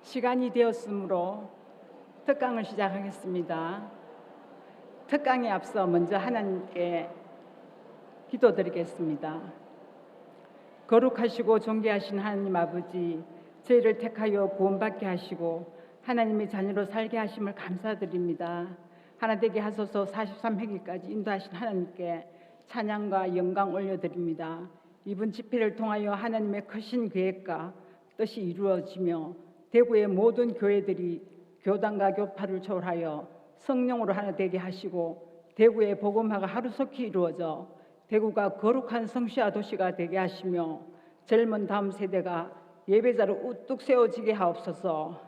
시간이 되었으므로 특강을 시작하겠습니다. 특강에 앞서 먼저 하나님께 기도드리겠습니다. 거룩하시고 존귀하신 하나님 아버지, 저희를 택하여 구원받게 하시고 하나님의 자녀로 살게 하심을 감사드립니다. 하나 되게 하소서. 43회기까지 인도하신 하나님께 찬양과 영광 올려드립니다. 이번 집회를 통하여 하나님의 크신 계획과 뜻이 이루어지며 대구의 모든 교회들이 교단과 교파를 초월하여 성령으로 하나 되게 하시고 대구의 복음화가 하루속히 이루어져 대구가 거룩한 성시와 도시가 되게 하시며 젊은 다음 세대가 예배자로 우뚝 세워지게 하옵소서.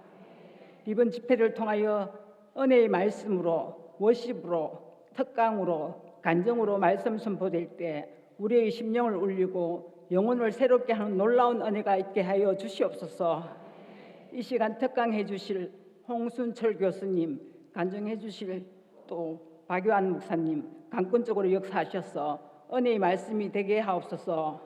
이번 집회를 통하여 은혜의 말씀으로, 워십으로, 특강으로, 간정으로 말씀 선포될 때 우리의 심령을 울리고 영혼을 새롭게 하는 놀라운 은혜가 있게 하여 주시옵소서. 이 시간 특강해 주실 홍순철 교수님, 간증해 주실 또 박요한 목사님 강권적으로 역사하셔서 은혜의 말씀이 되게 하옵소서.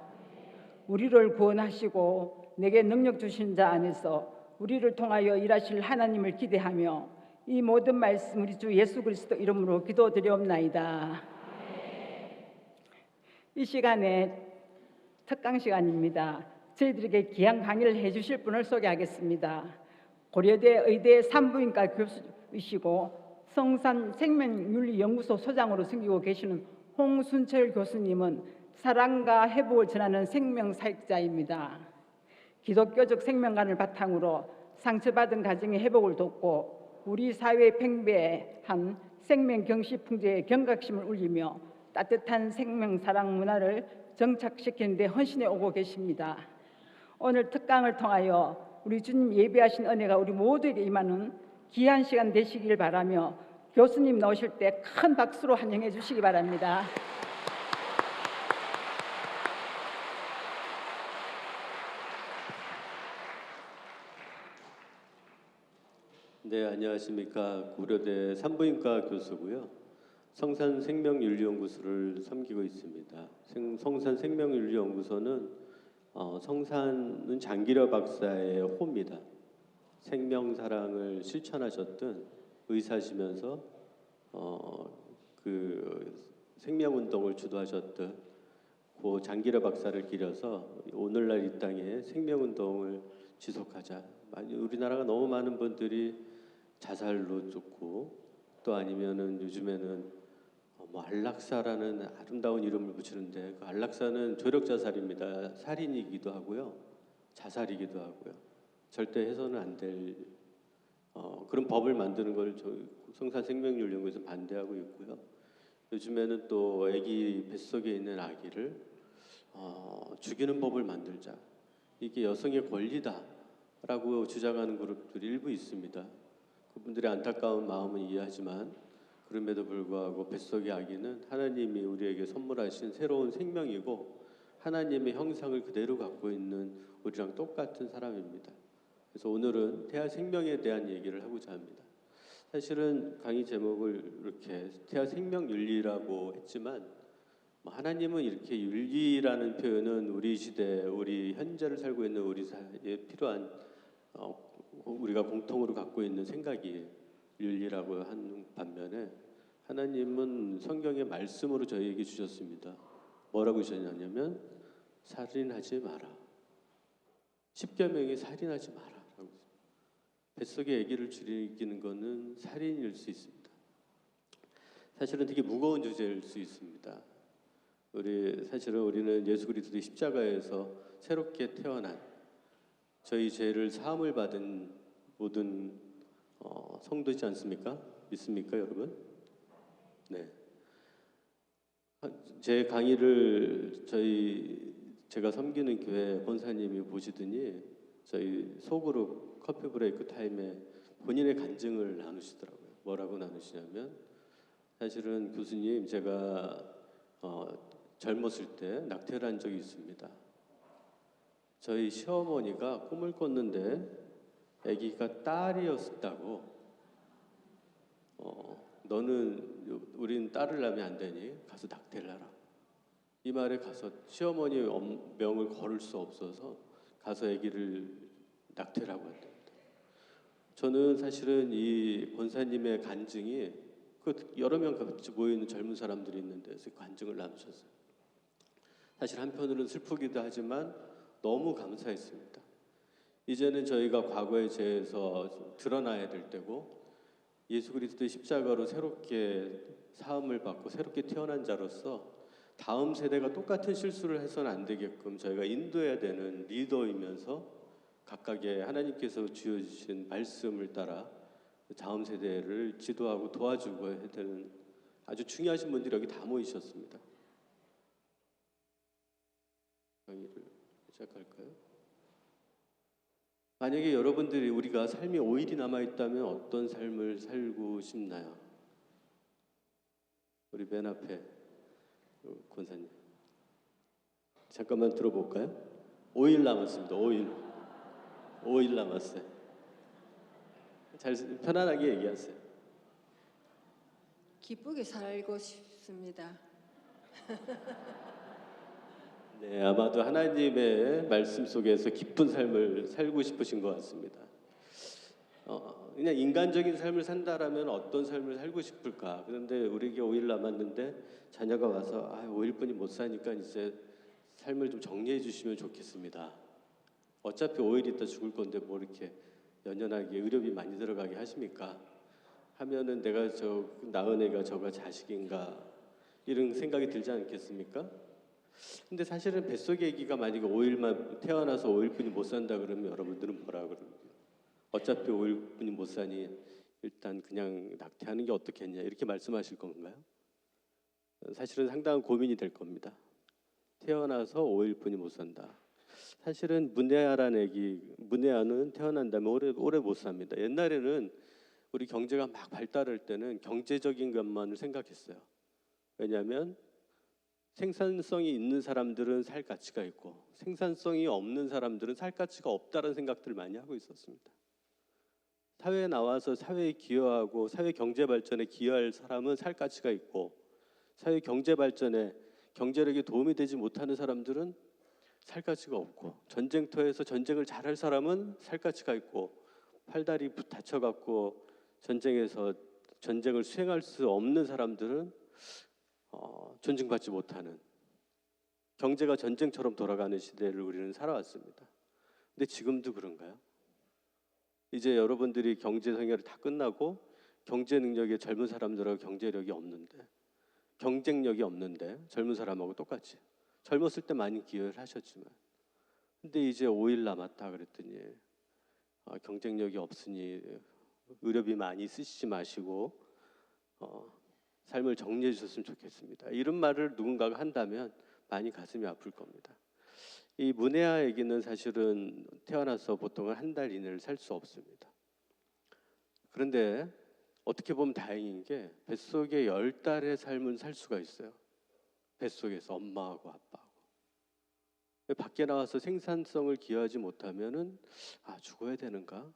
우리를 구원하시고 내게 능력 주신 자 안에서 우리를 통하여 일하실 하나님을 기대하며 이 모든 말씀 우리 주 예수 그리스도 이름으로 기도드리옵나이다. 이 시간에 특강 시간입니다. 저희들에게 귀한 강의를 해주실 분을 소개하겠습니다. 고려대 의대 산부인과 교수이시고 성산 생명윤리연구소 소장으로 섬기고 계시는 홍순철 교수님은 사랑과 회복을 전하는 생명사역자입니다. 기독교적 생명관을 바탕으로 상처받은 가정의 회복을 돕고 우리 사회에 팽배한 생명경시풍조의 경각심을 울리며 따뜻한 생명사랑 문화를 정착시키는 데 헌신해 오고 계십니다. 오늘 특강을 통하여 우리 주님 예배하신 은혜가 우리 모두에게 임하는 귀한 시간 되시길 바라며 교수님 나오실 때 큰 박수로 환영해 주시기 바랍니다. 네, 안녕하십니까. 고려대 산부인과 교수고요. 성산 생명윤리연구소를 섬기고 있습니다. 성산 생명윤리연구소는 성산은 장기려 박사의 호입니다. 생명사랑을 실천하셨던 의사시면서 그 생명운동을 주도하셨던 고 장기려 박사를 기려서 오늘날 이 땅에 생명운동을 지속하자. 우리나라가 너무 많은 분들이 자살로 죽고 또 아니면은 요즘에는 안락사라는 아름다운 이름을 붙이는데 그 안락사는 조력자살입니다. 살인이기도 하고요, 자살이기도 하고요. 절대 해서는 안 될 그런 법을 만드는 걸 성산생명윤리연구소에서 반대하고 있고요. 요즘에는 또 아기 뱃속에 있는 아기를 죽이는 법을 만들자. 이게 여성의 권리다라고 주장하는 그룹들이 일부 있습니다. 그분들의 안타까운 마음은 이해하지만 그럼에도 불구하고 뱃속의 아기는 하나님이 우리에게 선물하신 새로운 생명이고 하나님의 형상을 그대로 갖고 있는 우리랑 똑같은 사람입니다. 그래서 오늘은 태아 생명에 대한 얘기를 하고자 합니다. 사실은 강의 제목을 이렇게 태아 생명 윤리라고 했지만 하나님은 이렇게 윤리라는 표현은 우리 시대, 우리 현재를 살고 있는 우리 사회에 필요한 우리가 공통으로 갖고 있는 생각이 윤리라고 하는 반면에 하나님은 성경의 말씀으로 저희에게 주셨습니다. 뭐라고 주셨냐면 살인하지 마라. 10계명이 살인하지 마라. 뱃속에 아기를 죽이는 것은 살인일 수 있습니다. 사실은 되게 무거운 주제일 수 있습니다. 사실은 우리는 예수 그리스도의 십자가에서 새롭게 태어난 저희 죄를 사함을 받은 모든 성도이지 않습니까? 믿습니까, 여러분? 네. 제 강의를 제가 섬기는 교회 권사님이 보시더니 저희 소그룹 커피 브레이크 타임에 본인의 간증을 나누시더라고요. 뭐라고 나누시냐면 사실은 교수님 제가 젊었을 때 낙태를 한 적이 있습니다. 저희 시어머니가 꿈을 꿨는데 아기가 딸이었다고 우린 딸을 낳으면 안 되니 가서 낙태를 하라. 이 말에 가서 시어머니 명을 걸을 수 없어서 가서 아기를 낙태라고 했답니다. 저는 사실은 이 권사님의 간증이 그 여러 명 같이 모여 있는 젊은 사람들이 있는데 그 간증을 나누셨어요. 사실 한편으로는 슬프기도 하지만 너무 감사했습니다. 이제는 저희가 과거에 대해서 드러나야 될 때고 예수 그리스도의 십자가로 새롭게 사함을 받고 새롭게 태어난 자로서 다음 세대가 똑같은 실수를 해서는 안 되게끔 저희가 인도해야 되는 리더이면서 각각의 하나님께서 주어주신 말씀을 따라 다음 세대를 지도하고 도와주고 해야 되는 아주 중요하신 분들이 여기 다 모이셨습니다. 강의를 시작할까요? 만약에 여러분들이 우리가 삶이 5일이 남아있다면 어떤 삶을 살고 싶나요? 우리 맨 앞에 권사님 잠깐만 들어볼까요? 5일 남았습니다. 5일 남았어요. 잘 편안하게 얘기하세요. 기쁘게 살고 싶습니다. 네, 아마도 하나님의 말씀 속에서 기쁜 삶을 살고 싶으신 것 같습니다. 그냥 인간적인 삶을 산다라면 어떤 삶을 살고 싶을까? 그런데 우리에게 5일 남았는데 자녀가 와서 5일뿐이 못 사니까 이제 삶을 좀 정리해 주시면 좋겠습니다. 어차피 5일 있다 죽을 건데 뭐 이렇게 연연하게 의료비 많이 들어가게 하십니까? 하면은 내가 저 낳은 애가 저가 자식인가 이런 생각이 들지 않겠습니까? 근데 사실은 뱃속의 아기가 만약에 5일만 태어나서 5일뿐이 못 산다 그러면 여러분들은 뭐라 그러요? 어차피 5일뿐이 못 사니 일단 그냥 낙태하는 게 어떻겠냐 이렇게 말씀하실 건가요? 사실은 상당한 고민이 될 겁니다. 태어나서 5일뿐이 못 산다. 사실은 문혜아라는 아기, 문혜아는 태어난다면 오래 못 삽니다. 옛날에는 우리 경제가 막 발달할 때는 경제적인 것만을 생각했어요. 왜냐하면 생산성이 있는 사람들은 살 가치가 있고 생산성이 없는 사람들은 살 가치가 없다는 생각들을 많이 하고 있었습니다. 사회에 나와서 사회에 기여하고 사회 경제 발전에 기여할 사람은 살 가치가 있고 사회 경제 발전에 경제력에 도움이 되지 못하는 사람들은 살 가치가 없고 전쟁터에서 전쟁을 잘할 사람은 살 가치가 있고 팔다리 다쳐갖고 전쟁에서 전쟁을 수행할 수 없는 사람들은 존중받지 못하는 경제가 전쟁처럼 돌아가는 시대를 우리는 살아왔습니다. 근데 지금도 그런가요? 이제 여러분들이 경제 생활이 다 끝나고 경제 능력이 젊은 사람들하고 경제력이 없는데 경쟁력이 없는데 젊은 사람하고 똑같이 젊었을 때 많이 기여를 하셨지만 근데 이제 5일 남았다 그랬더니 경쟁력이 없으니 의료비 많이 쓰시지 마시고 삶을 정리해 주셨으면 좋겠습니다. 이런 말을 누군가가 한다면 많이 가슴이 아플 겁니다. 이 문혜아에게는 사실은 태어나서 보통은 한 달 이내를 살 수 없습니다. 그런데 어떻게 보면 다행인 게 뱃속에 10달의 삶은 살 수가 있어요. 뱃속에서 엄마하고 아빠하고. 밖에 나와서 생산성을 기여하지 못하면은 죽어야 되는가?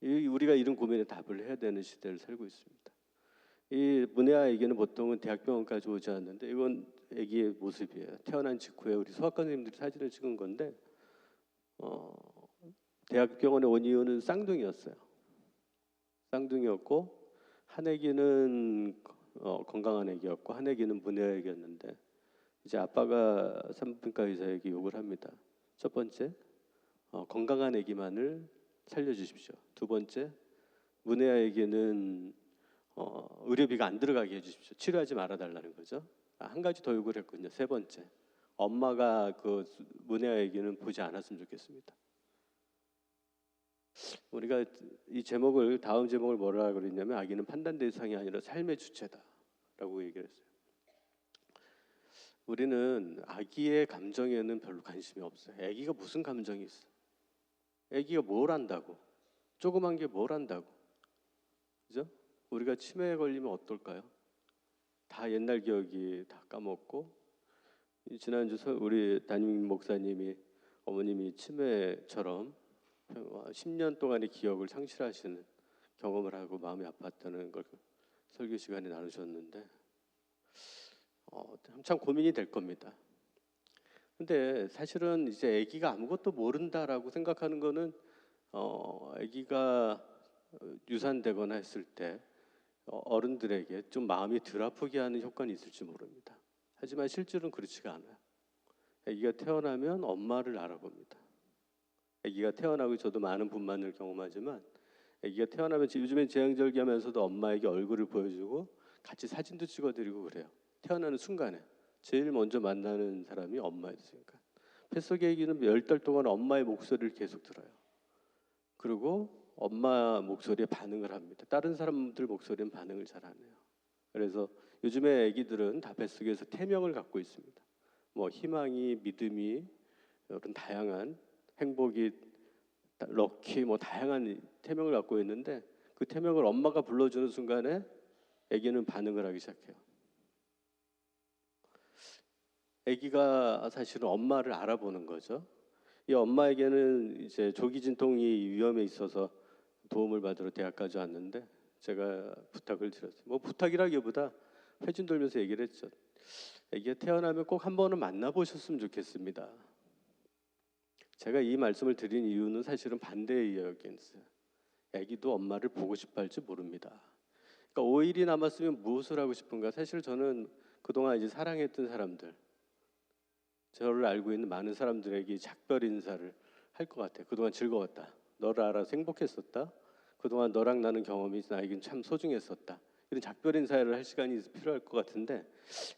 우리가 이런 고민에 답을 해야 되는 시대를 살고 있습니다. 이 문혜아에게는 보통은 대학병원까지 오지 않는데 이건 아기의 모습이에요. 태어난 직후에 우리 소아과 선생님들이 사진을 찍은 건데 대학병원에 온 이유는 쌍둥이였어요. 쌍둥이였고 한 아기는 건강한 아기였고 한 아기는 문혜아 아기였는데 이제 아빠가 산부인과 의사에게 요구를 합니다. 첫 번째, 건강한 아기만을 살려주십시오. 두 번째, 문혜아에게는 의료비가 안 들어가게 해주십시오. 치료하지 말아달라는 거죠. 한 가지 더 요구를 했거든요. 세 번째, 엄마가 그 문혜아에게는 보지 않았으면 좋겠습니다. 우리가 이 제목을 다음 제목을 뭐라 그랬냐면 아기는 판단 대상이 아니라 삶의 주체다라고 얘기를 했어요. 우리는 아기의 감정에는 별로 관심이 없어요. 아기가 무슨 감정이 있어? 아기가 뭘 안다고? 조그만 게 뭘 안다고? 그죠? 우리가 치매에 걸리면 어떨까요? 다 옛날 기억이 다 까먹고 지난주 우리 담임 목사님이 어머님이 치매처럼 10년 동안의 기억을 상실하시는 경험을 하고 마음이 아팠다는 걸 설교 시간에 나누셨는데 참 고민이 될 겁니다. 근데 사실은 이제 아기가 아무것도 모른다라고 생각하는 거는 아기가 유산되거나 했을 때 어른들에게 좀 마음이 덜 아프게 하는 효과는 있을지 모릅니다. 하지만 실제로는 그렇지가 않아요. 아기가 태어나면 엄마를 알아봅니다. 아기가 태어나고 저도 많은 분만을 경험하지만 아기가 태어나면 요즘엔 제왕절개하면서도 엄마에게 얼굴을 보여주고 같이 사진도 찍어드리고 그래요. 태어나는 순간에 제일 먼저 만나는 사람이 엄마였으니까. 뱃속의 아기는 10달 동안 엄마의 목소리를 계속 들어요. 그리고 엄마 목소리에 반응을 합니다. 다른 사람들 목소리는 반응을 잘 안 해요. 그래서 요즘의 아기들은 다 뱃속에서 태명을 갖고 있습니다. 뭐 희망이, 믿음이, 이런 다양한 행복이, 럭키, 뭐 다양한 태명을 갖고 있는데 그 태명을 엄마가 불러주는 순간에 아기는 반응을 하기 시작해요. 아기가 사실은 엄마를 알아보는 거죠. 이 엄마에게는 이제 조기 진통이 위험에 있어서 도움을 받으러 대학까지 왔는데 제가 부탁을 드렸어요. 뭐 부탁이라기보다 회준 돌면서 얘기를 했죠. 아기가 태어나면 꼭 한 번은 만나보셨으면 좋겠습니다. 제가 이 말씀을 드린 이유는 사실은 반대의 이야기였어요. 아기도 엄마를 보고 싶어 할지 모릅니다. 그러니까 5일이 남았으면 무엇을 하고 싶은가? 사실 저는 그동안 이제 사랑했던 사람들, 저를 알고 있는 많은 사람들에게 작별 인사를 할 것 같아요. 그동안 즐거웠다. 너를 알아서 행복했었다. 그동안 너랑 나는 경험이 나에겐 참 소중했었다. 이런 작별 인사를 할 시간이 필요할 것 같은데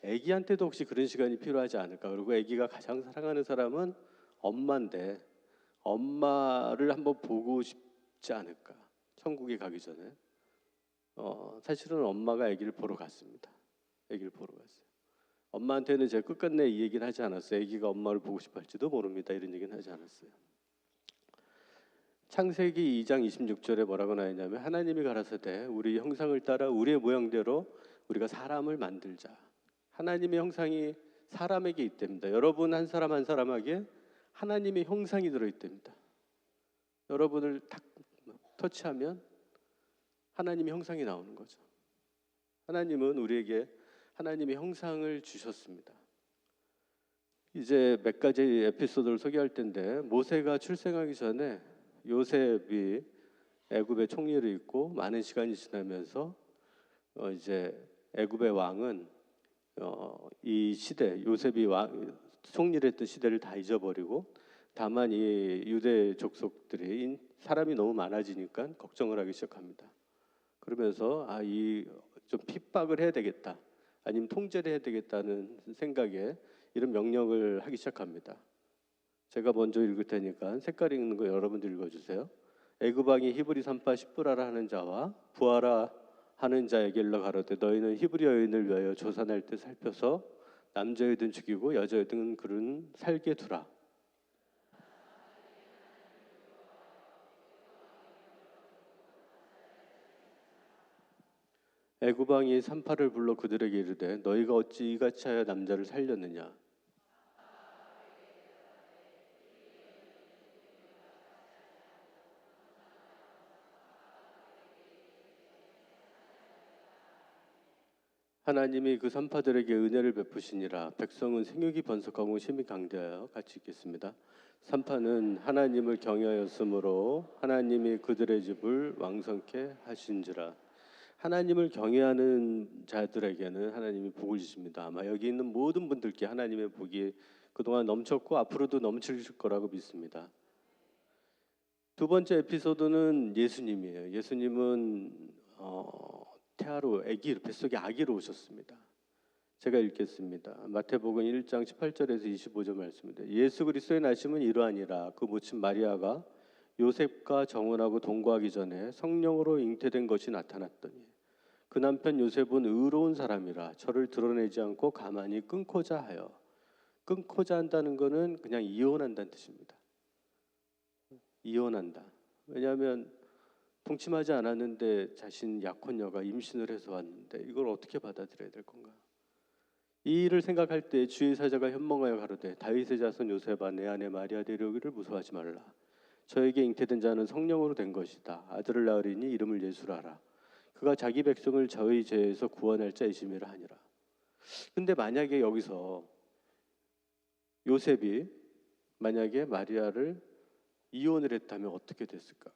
아기한테도 혹시 그런 시간이 필요하지 않을까? 그리고 아기가 가장 사랑하는 사람은 엄마인데 엄마를 한번 보고 싶지 않을까? 천국에 가기 전에 사실은 엄마가 아기를 보러 갔습니다. 아기를 보러 갔어요. 엄마한테는 제가 끝끝내 이 얘기는 하지 않았어요. 아기가 엄마를 보고 싶어 할지도 모릅니다. 이런 얘기는 하지 않았어요. 창세기 2장 26절에 뭐라고 나왔냐면 하나님이 가라사대 우리 형상을 따라 우리의 모양대로 우리가 사람을 만들자. 하나님의 형상이 사람에게 있답니다. 여러분 한 사람 한 사람에게 하나님의 형상이 들어있답니다. 여러분을 딱 터치하면 하나님의 형상이 나오는 거죠. 하나님은 우리에게 하나님의 형상을 주셨습니다. 이제 몇 가지 에피소드를 소개할 텐데 모세가 출생하기 전에 요셉이 애굽의 총리를 잇고 많은 시간이 지나면서 이제 애굽의 왕은 이 시대 요셉이 총리를 했던 시대를 다 잊어버리고 다만 이 유대 족속들이 사람이 너무 많아지니까 걱정을 하기 시작합니다. 그러면서 이 좀 핍박을 해야 되겠다, 아니면 통제를 해야 되겠다는 생각에 이런 명령을 하기 시작합니다. 제가 먼저 읽을 테니까 색깔 읽는 거 여러분들 읽어주세요. 애굽 왕이 히브리 산파 십부라라 하는 자와 부하라 하는 자에게 일러 가로되 너희는 히브리 여인을 위하여 조산할 때 살펴서 남자여든 죽이고 여자여든 그는 살게 두라. 애굽 왕이 산파를 불러 그들에게 이르되 너희가 어찌 이같이 하여 남자를 살렸느냐. 하나님이 그 산파들에게 은혜를 베푸시니라. 백성은 생육이 번성하고 힘이 강대하여 같이 읽겠습니다. 산파는 하나님을 경외하였으므로 하나님이 그들의 집을 왕성케 하신지라. 하나님을 경외하는 자들에게는 하나님이 복을 주십니다. 아마 여기 있는 모든 분들께 하나님의 복이 그동안 넘쳤고 앞으로도 넘칠 거라고 믿습니다. 두 번째 에피소드는 예수님이에요. 예수님은 태아로 뱃속에 아기로 오셨습니다. 제가 읽겠습니다. 마태복음 1장 18절에서 25절 말씀입니다. 예수 그리스도의 나심은 이러하니라. 그 모친 마리아가 요셉과 정혼하고 동거하기 전에 성령으로 잉태된 것이 나타났더니 그 남편 요셉은 의로운 사람이라 저를 드러내지 않고 가만히 끊고자 하여. 끊고자 한다는 것은 그냥 이혼한다는 뜻입니다. 이혼한다. 왜냐하면 동침하지 않았는데 자신 약혼녀가 임신을 해서 왔는데 이걸 어떻게 받아들여야 될 건가? 이 일을 생각할 때 주의 사자가 현몽하여 가로되 다윗의 자손 요셉아 내 아내 마리아 데려오기를 무서워하지 말라. 저에게 잉태된 자는 성령으로 된 것이다. 아들을 낳으리니 이름을 예수라 하라. 그가 자기 백성을 저의 죄에서 구원할 자이심이라 하니라. 근데 만약에 여기서 요셉이 만약에 마리아를 이혼을 했다면 어떻게 됐을까?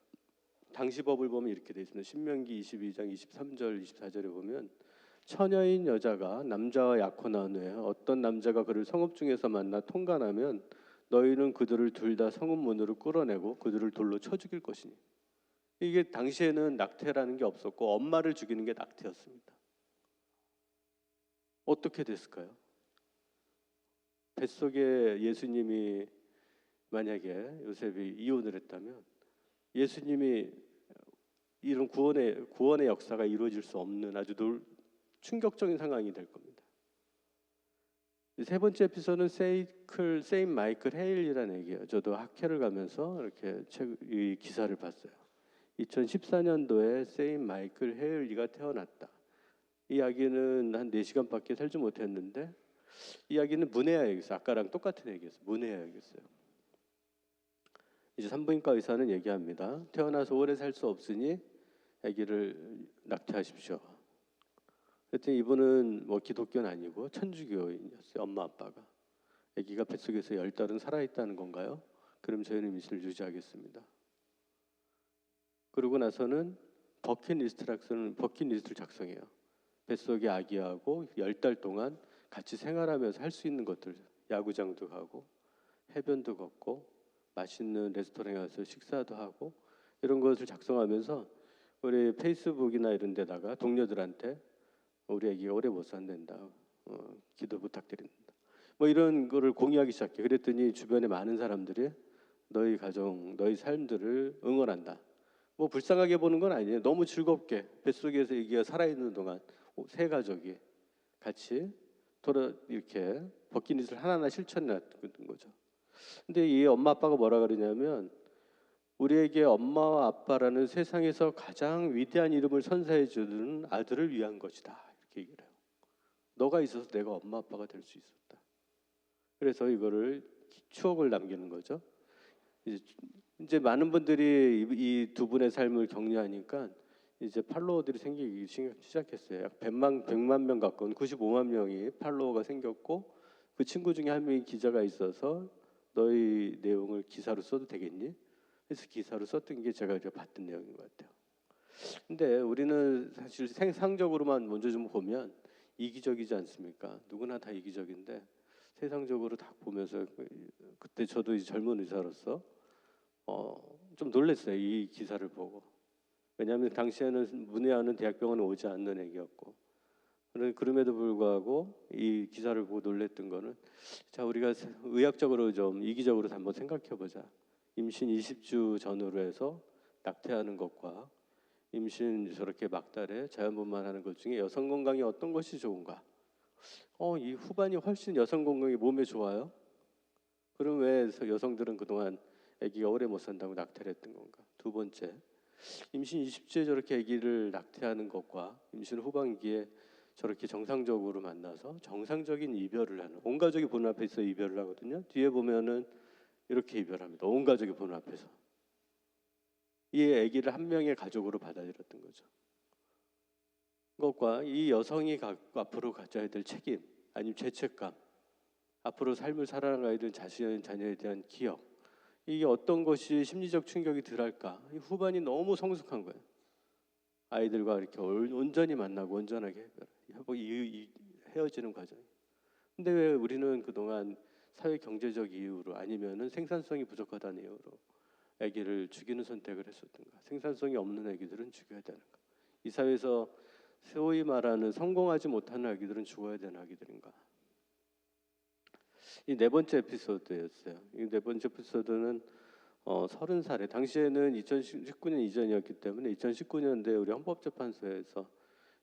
당시 법을 보면 이렇게 돼 있습니다. 신명기 22장 23절 24절에 보면 처녀인 여자가 남자와 약혼한 후에 어떤 남자가 그를 성읍 중에서 만나 통간하면 너희는 그들을 둘 다 성읍 문으로 끌어내고 그들을 돌로 쳐 죽일 것이니. 이게 당시에는 낙태라는 게 없었고 엄마를 죽이는 게 낙태였습니다. 어떻게 됐을까요? 뱃속에 예수님이 만약에 요셉이 이혼을 했다면 예수님이 이런 구원의 역사가 이루어질 수 없는 아주 충격적인 상황이 될 겁니다. 세 번째 에피소드는 세인 마이클 헤일이라는 얘기예요. 저도 학회를 가면서 이렇게 이 기사를 봤어요. 2014년도에 세인 마이클 헤일리가 태어났다. 이 이야기는 한 4시간밖에 살지 못했는데 이 이야기는 문해아 얘기였어요. 아까랑 똑같은 얘기였어요. 문해아 얘기였어요. 이제 산부인과 의사는 얘기합니다. 태어나서 오래 살 수 없으니 아기를 낙태하십시오. 그랬더니 이분은 뭐 기독교는 아니고 천주교인이었어요. 엄마 아빠가. 아기가 뱃속에서 10달은 살아있다는 건가요? 그럼 저희는 임신을 유지하겠습니다. 그러고 나서는 버킷리스트를 작성해요. 뱃속에 아기하고 10달 동안 같이 생활하면서 할 수 있는 것들, 야구장도 가고 해변도 걷고 맛있는 레스토랑에 가서 식사도 하고 이런 것을 작성하면서 우리 페이스북이나 이런 데다가 동료들한테 우리 아기가 오래 못 산댄다. 기도 부탁드립니다. 뭐 이런 거를 공유하기 시작해. 그랬더니 주변에 많은 사람들이 너희 가정, 너희 삶들을 응원한다. 뭐 불쌍하게 보는 건 아니에요. 너무 즐겁게 뱃속에서 아기가 살아있는 동안 세 가족이 같이 이렇게 버킷리스트를 하나하나 실천해 놨던 거죠. 근데 이 엄마 아빠가 뭐라 그러냐면 우리에게 엄마와 아빠라는 세상에서 가장 위대한 이름을 선사해 주는 아들을 위한 것이다. 이렇게 얘기를 해요. 너가 있어서 내가 엄마 아빠가 될 수 있었다. 그래서 이거를 추억을 남기는 거죠. 이제 많은 분들이 이 두 분의 삶을 격려하니까 이제 팔로워들이 생기기 시작했어요. 약 100만 명 가까운 95만 명이 팔로워가 생겼고 그 친구 중에 한 명이 기자가 있어서 너희 내용을 기사로 써도 되겠니? 그래서 기사로 썼던 게 제가 이제 봤던 내용인 것 같아요. 근데 우리는 사실 세상적으로만 먼저 좀 보면 이기적이지 않습니까? 누구나 다 이기적인데 세상적으로 다 보면서 그때 저도 이제 젊은 의사로서 좀 놀랐어요. 이 기사를 보고. 왜냐하면 당시에는 문의하는 대학병원에 오지 않는 애기였고 그럼에도 불구하고 이 기사를 보고 놀랬던 거는 자 우리가 의학적으로 좀 이기적으로 한번 생각해보자. 임신 20주 전후로 해서 낙태하는 것과 임신 저렇게 막달에 자연분만하는 것 중에 여성 건강이 어떤 것이 좋은가? 이 후반이 훨씬 여성 건강이 몸에 좋아요? 그럼 왜 여성들은 그동안 아기가 오래 못 산다고 낙태를 했던 건가? 두 번째, 임신 20주에 저렇게 아기를 낙태하는 것과 임신 후반기에 저렇게 정상적으로 만나서 정상적인 이별을 하는, 온 가족이 보는 앞에서 이별을 하거든요. 뒤에 보면은 이렇게 이별합니다. 온 가족이 보는 앞에서. 이 아기를 한 명의 가족으로 받아들였던 거죠. 그것과 이 여성이 앞으로 가져야 될 책임, 아니면 죄책감, 앞으로 삶을 살아가야 될 자신의 자녀에 대한 기억, 이게 어떤 것이 심리적 충격이 덜할까? 이 후반이 너무 성숙한 거예요. 아이들과 이렇게 온전히 만나고 온전하게 헤어지는 과정. 근데 왜 우리는 그동안 사회 경제적 이유로 아니면은 생산성이 부족하다는 이유로 아기를 죽이는 선택을 했었던가? 생산성이 없는 아기들은 죽여야 되는가? 이 사회에서 소위 말하는 성공하지 못하는 아기들은 죽어야 되는 아기들인가? 이 네 번째 에피소드였어요. 이 네 번째 에피소드는 30살에 당시에는 2019년 이전이었기 때문에 2019년도에 우리 헌법재판소에서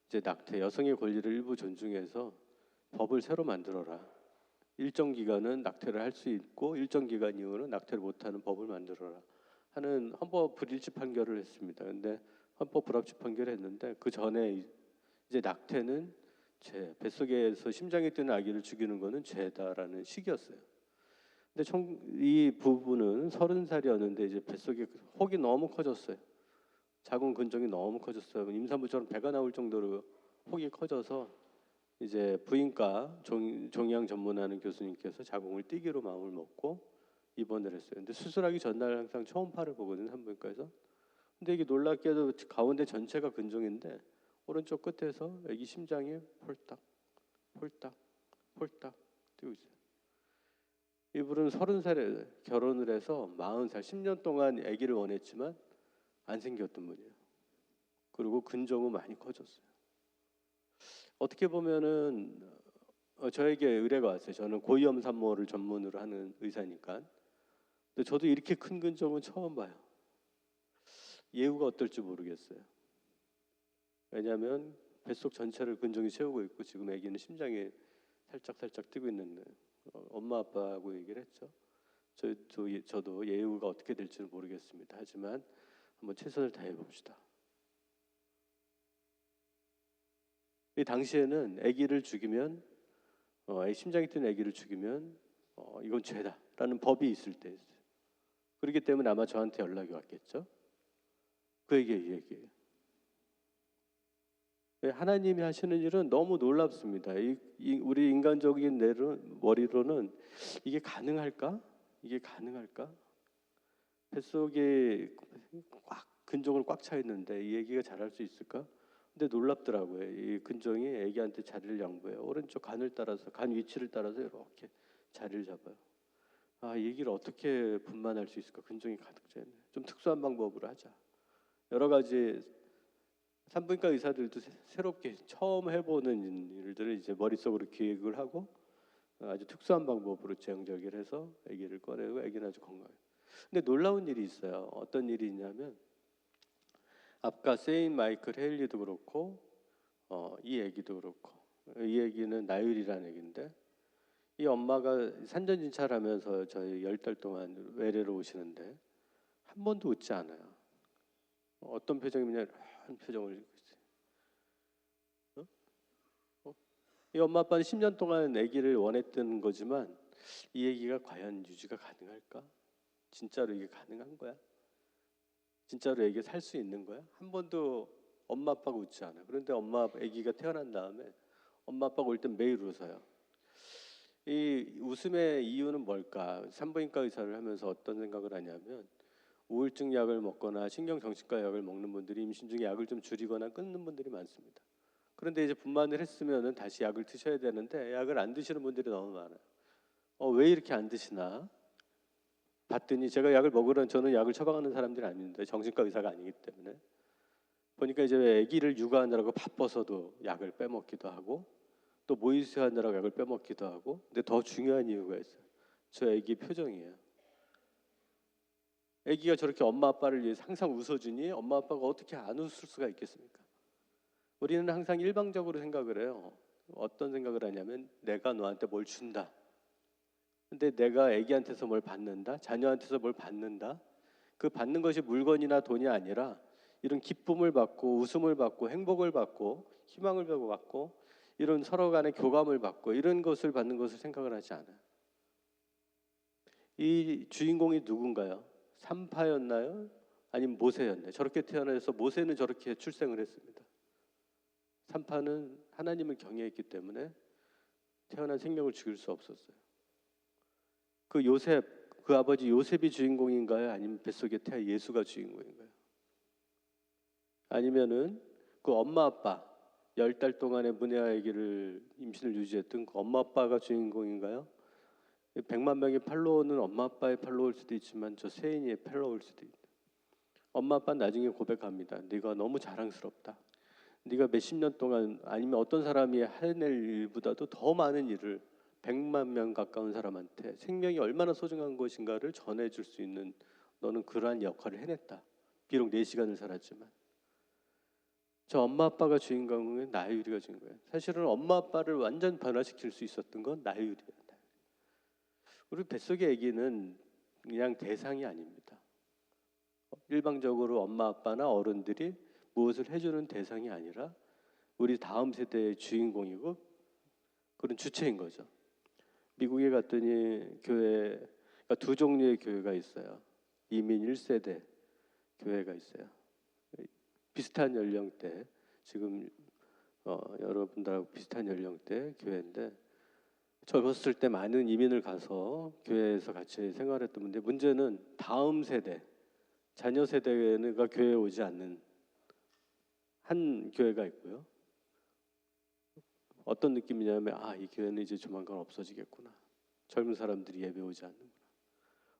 이제 낙태 여성의 권리를 일부 존중해서 법을 새로 만들어라. 일정 기간은 낙태를 할 수 있고 일정 기간 이후는 낙태를 못하는 법을 만들어라 하는 헌법 불일치 판결을 했습니다. 근데 헌법 불합치 판결을 했는데 그 전에 이제 낙태는 뱃속에서 심장이 뛰는 아기를 죽이는 것은 죄다라는 식이었어요. 근데 이 부부는 30살이었는데 이제 뱃속에 혹이 너무 커졌어요. 자궁 근종이 너무 커졌어요. 임산부처럼 배가 나올 정도로 혹이 커져서 이제 부인과 종양 전문하는 교수님께서 자궁을 띄기로 마음을 먹고 입원을 했어요. 근데 수술하기 전날 항상 초음파를 보거든요, 산부인과에서. 근데 이게 놀랍게도 가운데 전체가 근종인데 오른쪽 끝에서 아기 심장이 폴딱 폴딱 폴딱 뛰고 있어요. 이분은 30살에 결혼을 해서 40살 10년 동안 아기를 원했지만 안 생겼던 분이에요. 그리고 근종은 많이 커졌어요. 어떻게 보면은 저에게 의뢰가 왔어요. 저는 고위험 산모를 전문으로 하는 의사니까. 근데 저도 이렇게 큰 근종은 처음 봐요. 예후가 어떨지 모르겠어요. 왜냐하면 뱃속 전체를 근종이 채우고 있고 지금 아기는 심장이 살짝 뛰고 있는데 엄마 아빠하고 얘기를 했죠. 저도 예후가 어떻게 될지는 모르겠습니다. 하지만 한번 최선을 다해 봅시다. 이 당시에는 아기를 죽이면 심장이 뛰는 아기를 죽이면 이건 죄다라는 법이 있을 때였어요. 그렇기 때문에 아마 저한테 연락이 왔겠죠. 그에게 이 얘기예요. 하나님이 하시는 일은 너무 놀랍습니다. 우리 인간적인 머리로는 이게 가능할까? 이게 가능할까? 뱃속에 근종을 꽉 차 있는데 이 아기가 자랄 수 있을까? 근데 놀랍더라고요. 이 근종이 아기한테 자리를 양보해요. 오른쪽 간을 따라서 간 위치를 따라서 이렇게 자리를 잡아요. 이 얘기를 어떻게 분만할 수 있을까? 근종이 가득 차 있네. 좀 특수한 방법으로 하자. 여러 가지 산부인과 의사들도 새롭게 처음 해보는 일들을 이제 머릿속으로 기획을 하고 아주 특수한 방법으로 제왕절개를 해서 아기를 꺼내고 아기는 아주 건강해요. 근데 놀라운 일이 있어요. 어떤 일이 있냐면 아까 세인 마이클 헤일리도 그렇고 이 아기도 그렇고 이 아기는 나율이라는 아기인데 이 엄마가 산전진찰을 하면서 저희 10달 동안 외래로 오시는데 한 번도 웃지 않아요. 어떤 표정이냐 한 표정을 짓고 있어요. 이 엄마 아빠는 10년 동안 아기를 원했던 거지만 이 아기가 과연 유지가 가능할까? 진짜로 이게 가능한 거야? 진짜로 아기가 살 수 있는 거야? 한 번도 엄마 아빠가 웃지 않아. 그런데 아기가 태어난 다음에 엄마 아빠가 올 땐 매일 웃어요. 이 웃음의 이유는 뭘까? 산부인과 의사를 하면서 어떤 생각을 하냐면 우울증 약을 먹거나 신경정신과 약을 먹는 분들이 임신 중에 약을 좀 줄이거나 끊는 분들이 많습니다. 그런데 이제 분만을 했으면은 다시 약을 드셔야 되는데 약을 안 드시는 분들이 너무 많아요. 왜 이렇게 안 드시나? 봤더니 제가 약을 먹으러 저는 약을 처방하는 사람들이 아닌데 정신과 의사가 아니기 때문에 보니까 이제 아기를 육아하느라고 바빠서도 약을 빼먹기도 하고 또 모유수유하느라고 약을 빼먹기도 하고 근데 더 중요한 이유가 있어요. 저 아기 표정이에요. 아기가 저렇게 엄마 아빠를 위해서 항상 웃어주니 엄마 아빠가 어떻게 안 웃을 수가 있겠습니까? 우리는 항상 일방적으로 생각을 해요. 어떤 생각을 하냐면 내가 너한테 뭘 준다. 근데 내가 아기한테서 뭘 받는다. 자녀한테서 뭘 받는다. 그 받는 것이 물건이나 돈이 아니라 이런 기쁨을 받고 웃음을 받고 행복을 받고 희망을 받고 이런 서로 간의 교감을 받고 이런 것을 받는 것을 생각을 하지 않아요. 이 주인공이 누군가요? 산파였나요? 아니면 모세였나요? 저렇게 태어나서 모세는 저렇게 출생을 했습니다. 산파는 하나님을 경외했기 때문에 태어난 생명을 죽일 수 없었어요. 그 아버지 요셉이 주인공인가요? 아니면 뱃속에 태아 예수가 주인공인가요? 아니면은 그 엄마 아빠 10달 동안의 문혜아 아기를 임신을 유지했던 그 엄마 아빠가 주인공인가요? 100만 명의 팔로워는 엄마 아빠의 팔로워일 수도 있지만 저 세인이의 팔로워일 수도 있다. 엄마 아빠는 나중에 고백합니다. 네가 너무 자랑스럽다. 네가 몇십 년 동안 아니면 어떤 사람이 해낼 일보다도 더 많은 일을 100만 명 가까운 사람한테 생명이 얼마나 소중한 것인가를 전해줄 수 있는 너는 그러한 역할을 해냈다. 비록 4시간을 살았지만 저 엄마 아빠가 주인공은 나유리가 주인공이에요. 사실은 엄마 아빠를 완전 변화시킬 수 있었던 건 나유리예요. 우리 뱃속의 아기는 그냥 대상이 아닙니다. 일방적으로 엄마 아빠나 어른들이 무엇을 해주는 대상이 아니라 우리 다음 세대의 주인공이고 그런 주체인 거죠. 미국에 갔더니 그러니까 두 종류의 교회가 있어요. 이민 1세대 교회가 있어요. 비슷한 연령대 지금 여러분들하고 비슷한 연령대 교회인데 젊었을 때 많은 이민을 가서 교회에서 같이 생활했던 분데 문제는 다음 세대 자녀 세대가 교회에 오지 않는 한 교회가 있고요. 어떤 느낌이냐면 이 교회는 이제 조만간 없어지겠구나. 젊은 사람들이 예배 오지 않는구나.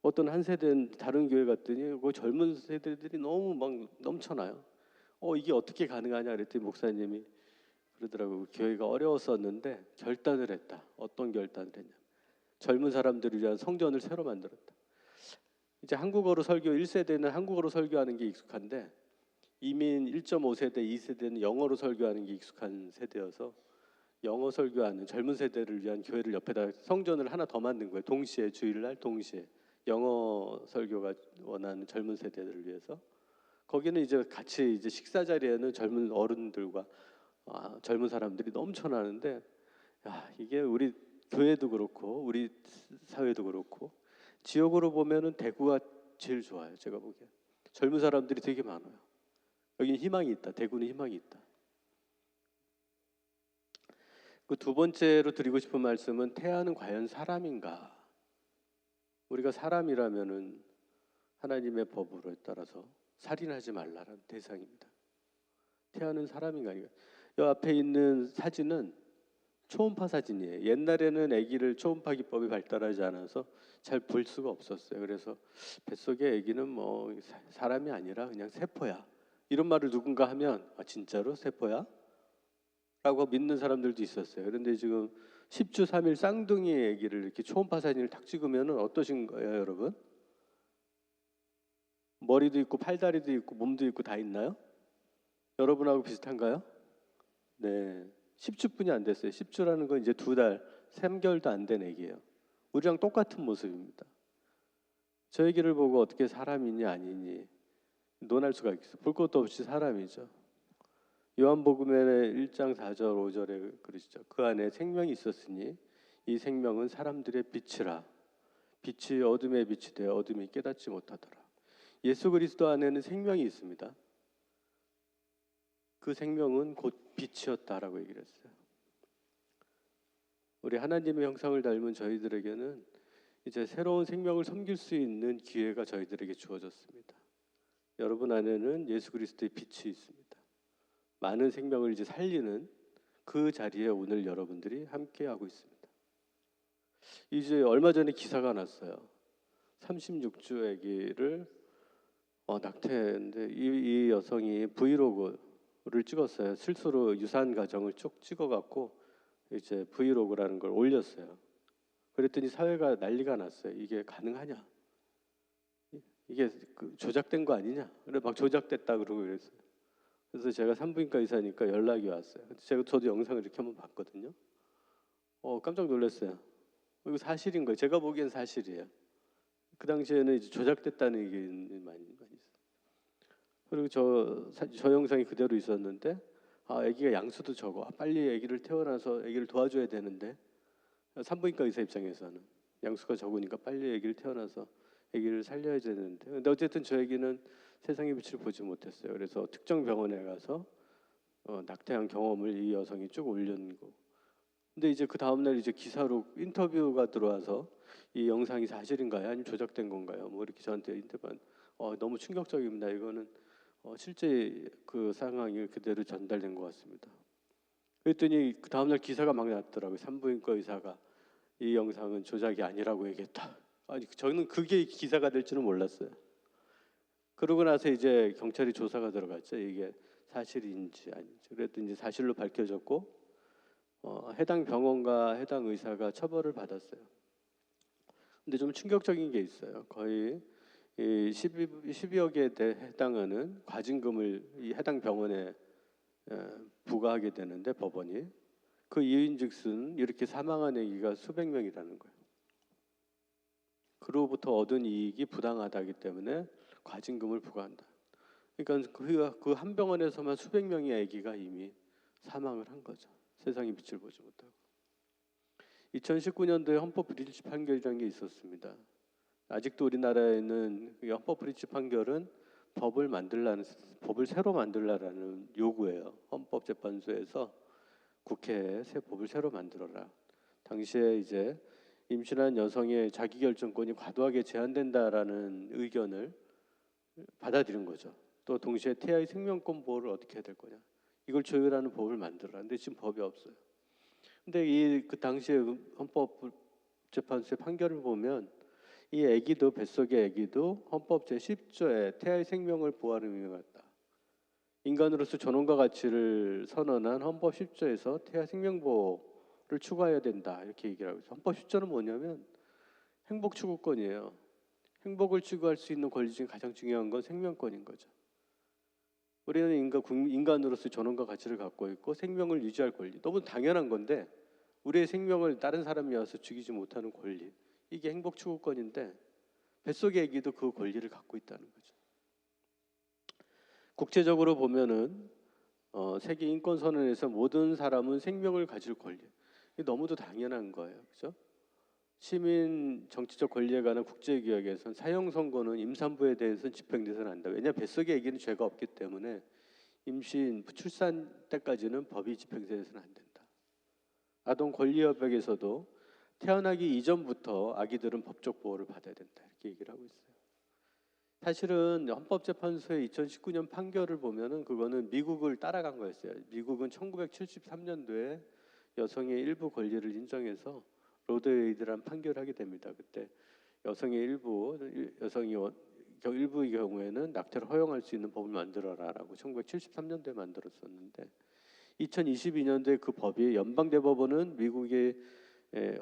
어떤 한 세대는 다른 교회 갔더니 그 젊은 세대들이 너무 막 넘쳐나요. 이게 어떻게 가능하냐 그랬더니 목사님이 그러더라고요. 교회가 어려웠었는데 결단을 했다. 어떤 결단을 했냐? 젊은 사람들을 위한 성전을 새로 만들었다. 이제 한국어로 설교 1세대는 한국어로 설교하는 게 익숙한데 이민 1.5세대, 2세대는 영어로 설교하는 게 익숙한 세대여서 영어 설교하는 젊은 세대를 위한 교회를 옆에다 성전을 하나 더 만든 거예요. 동시에 주일날 동시에 영어 설교가 원하는 젊은 세대들을 위해서 거기는 이제 같이 이제 식사 자리에는 젊은 어른들과 젊은 사람들이 넘쳐나는데 이게 우리 교회도 그렇고 우리 사회도 그렇고 지역으로 보면은 대구가 제일 좋아요. 제가 보기엔 젊은 사람들이 되게 많아요. 여기는 희망이 있다. 대구는 희망이 있다. 그 두 번째로 드리고 싶은 말씀은 태아는 과연 사람인가? 우리가 사람이라면은 하나님의 법으로 따라서 살인하지 말라라는 대상입니다. 태아는 사람인가? 이 앞에 있는 사진은 초음파 사진이에요. 옛날에는 아기를 초음파 기법이 발달하지 않아서 잘 볼 수가 없었어요. 그래서 뱃속의 아기는 뭐 사람이 아니라 그냥 세포야. 이런 말을 누군가 하면 진짜로 세포야? 라고 믿는 사람들도 있었어요. 그런데 지금 10주 3일 쌍둥이 아기를 이렇게 초음파 사진을 딱 찍으면 어떠신 거예요, 여러분? 머리도 있고 팔다리도 있고 몸도 있고 다 있나요? 여러분하고 비슷한가요? 네. 10주뿐이 안 됐어요. 10주라는 건 이제 2달, 3개월도 안 된 아기예요. 우리랑 똑같은 모습입니다. 저 아기를 보고 어떻게 사람이니 아니니 논할 수가 있어요. 볼 것도 없이 사람이죠. 요한복음의 1장 4절 5절에 그러시죠. 그 안에 생명이 있었으니 이 생명은 사람들의 빛이라. 빛이 어둠의 빛이 되어 어둠이 깨닫지 못하더라. 예수 그리스도 안에는 생명이 있습니다. 그 생명은 곧 빛이었다라고 얘기를 했어요. 우리 하나님의 형상을 닮은 저희들에게는 이제 새로운 생명을 섬길 수 있는 기회가 저희들에게 주어졌습니다. 여러분 안에는 예수 그리스도의 빛이 있습니다. 많은 생명을 이제 살리는 그 자리에 오늘 여러분들이 함께하고 있습니다. 이제 얼마 전에 기사가 났어요. 36주 아기를 낙태했는데 이 여성이 브이로그를 찍었어요. 스스로 유산 과정을 쭉 찍어갖고 이제 브이로그라는 걸 올렸어요. 그랬더니 사회가 난리가 났어요. 이게 가능하냐? 이게 조작된 거 아니냐? 그래 막 조작됐다 그러고 그랬어요. 그래서 제가 산부인과 의사니까 연락이 왔어요. 저도 영상을 이렇게 한번 봤거든요. 깜짝 놀랐어요. 이거 사실인 거예요. 제가 보기엔 사실이에요. 그 당시에는 이제 조작됐다는 얘기는 많이 있어요. 그리고 저 영상이 그대로 있었는데 아기가 양수도 적어. 빨리 아기를 태어나서 아기를 도와줘야 되는데 산부인과 의사 입장에서는 양수가 적으니까 빨리 아기를 태어나서 아기를 살려야 되는데 근데 어쨌든 저 아기는 세상의 빛을 보지 못했어요. 그래서 특정 병원에 가서 낙태한 경험을 이 여성이 쭉 올린 거. 근데 이제 그 다음 날 이제 기사로 인터뷰가 들어와서 이 영상이 사실인가요? 아니면 조작된 건가요? 뭐 이렇게 저한테 인터뷰한 너무 충격적입니다. 이거는 실제 그 상황이 그대로 전달된 것 같습니다. 그랬더니 그 다음 날 기사가 막 났더라고요. 산부인과 의사가 이 영상은 조작이 아니라고 얘기했다. 아니 저는 그게 기사가 될 줄은 몰랐어요. 그러고 나서 이제 경찰이 조사가 들어갔죠. 이게 사실인지 아닌지. 그랬더니 이제 사실로 밝혀졌고 해당 병원과 해당 의사가 처벌을 받았어요. 근데 좀 충격적인 게 있어요. 거의 12억에 해당하는 과징금을 이 해당 병원에 부과하게 되는데 법원이 그 이유인즉슨 이렇게 사망한 아기가 수백 명이라는 거예요. 그로부터 얻은 이익이 부당하다기 때문에 과징금을 부과한다. 그러니까 그 한 병원에서만 수백 명의 아기가 이미 사망을 한 거죠. 세상의 빛을 보지 못하고. 2019년도에 헌법 브리치 판결이라는 게 있었습니다. 아직도 우리나라에는 헌법 브리치 판결은 법을 새로 만들라라는 요구예요. 헌법재판소에서 국회에 새 법을 새로 만들어라. 당시에 이제 임신한 여성의 자기결정권이 과도하게 제한된다라는 의견을 받아들인 거죠. 또 동시에 태아의 생명권 보호를 어떻게 해야 될 거냐. 이걸 조율하는 법을 만들어라. 근데 지금 법이 없어요. 근데 그 당시에 헌법재판소의 판결을 보면 이 아기도 뱃속의 아기도 헌법 제10조에 태아의 생명을 보호하는 의미가 있다. 인간으로서 존엄과 가치를 선언한 헌법 10조에서 태아 생명 보호를 추구해야 된다 이렇게 얘기를 하고 있어요. 헌법 10조는 뭐냐면 행복 추구권이에요. 행복을 추구할 수 있는 권리 중에 가장 중요한 건 생명권인 거죠. 우리는 인간으로서 존엄과 가치를 갖고 있고 생명을 유지할 권리, 너무 당연한 건데 우리의 생명을 다른 사람이 와서 죽이지 못하는 권리, 이게 행복 추구권인데 뱃속의 아기도 그 권리를 갖고 있다는 거죠. 국제적으로 보면은 세계 인권 선언에서 모든 사람은 생명을 가질 권리, 이게 너무도 당연한 거예요, 그렇죠? 시민 정치적 권리에 관한 국제규약에서는 사형 선고는 임산부에 대해서는 집행돼서는 안 된다. 왜냐 뱃속의 아기는 죄가 없기 때문에 임신, 출산 때까지는 법이 집행돼서는 안 된다. 아동 권리협약에서도 태어나기 이전부터 아기들은 법적 보호를 받아야 된다 이렇게 얘기를 하고 있어요. 사실은 헌법재판소의 2019년 판결을 보면은 그거는 미국을 따라간 거였어요. 미국은 1973년도에 여성의 일부 권리를 인정해서 로드웨이드란 판결을 하게 됩니다. 그때 여성의 일부의 경우에는 낙태를 허용할 수 있는 법을 만들어라라고 1973년도에 만들었었는데 2022년도에 그 법이 연방대법원은 미국의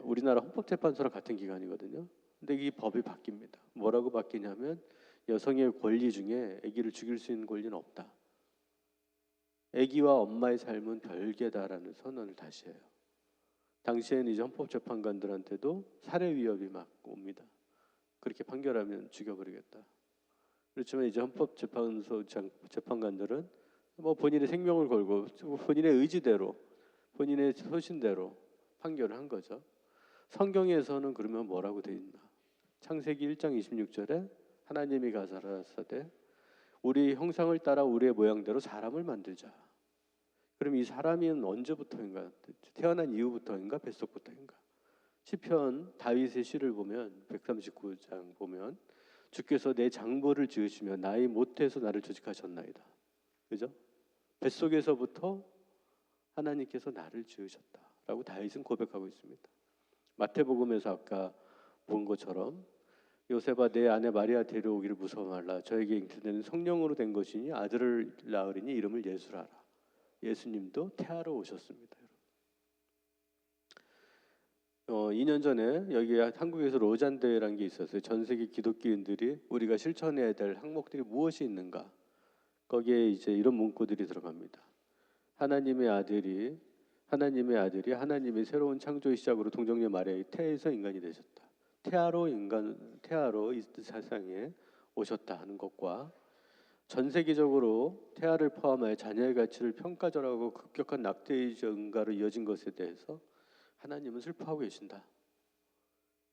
우리나라 헌법재판소랑 같은 기관이거든요. 근데 이 법이 바뀝니다. 뭐라고 바뀌냐면 여성의 권리 중에 아기를 죽일 수 있는 권리는 없다. 아기와 엄마의 삶은 별개다라는 선언을 다시 해요. 당시에는 이제 헌법재판관들한테도 살해 위협이 막 옵니다. 그렇게 판결하면 죽여버리겠다. 그렇지만 이제 헌법재판소 재판관들은 뭐 본인의 생명을 걸고 본인의 의지대로, 본인의 소신대로 판결을 한 거죠. 성경에서는 그러면 뭐라고 돼 있나? 창세기 1장 26절에 하나님이 가라사대 우리 형상을 따라 우리의 모양대로 사람을 만들자. 그럼 이 사람이 언제부터인가? 태어난 이후부터인가? 뱃속부터인가? 시편 다윗의 시를 보면 139장 보면 주께서 내 장부를 지으시며 나이 못해서 나를 조직하셨나이다. 그죠? 뱃속에서부터 하나님께서 나를 지으셨다라고 다윗은 고백하고 있습니다. 마태복음에서 아까 본 것처럼 요셉아 내 아내 마리아 데려오기를 무서워 말라. 저에게 잉태되는 성령으로 된 것이니 아들을 낳으리니 이름을 예수라 하라. 예수님도 태아로 오셨습니다. 2년 전에 여기 한국에서 로잔 대회라는 게 있었어요. 전 세계 기독교인들이 우리가 실천해야 될 항목들이 무엇이 있는가? 거기에 이제 이런 문구들이 들어갑니다. 하나님의 아들이 하나님의 새로운 창조의 시작으로 동정녀 마리아의 태에서 인간이 되셨다. 태아로 이 세상에 오셨다 하는 것과 전 세계적으로 태아를 포함하여 자녀의 가치를 평가절하고 급격한 낙태의 증가로 이어진 것에 대해서 하나님은 슬퍼하고 계신다.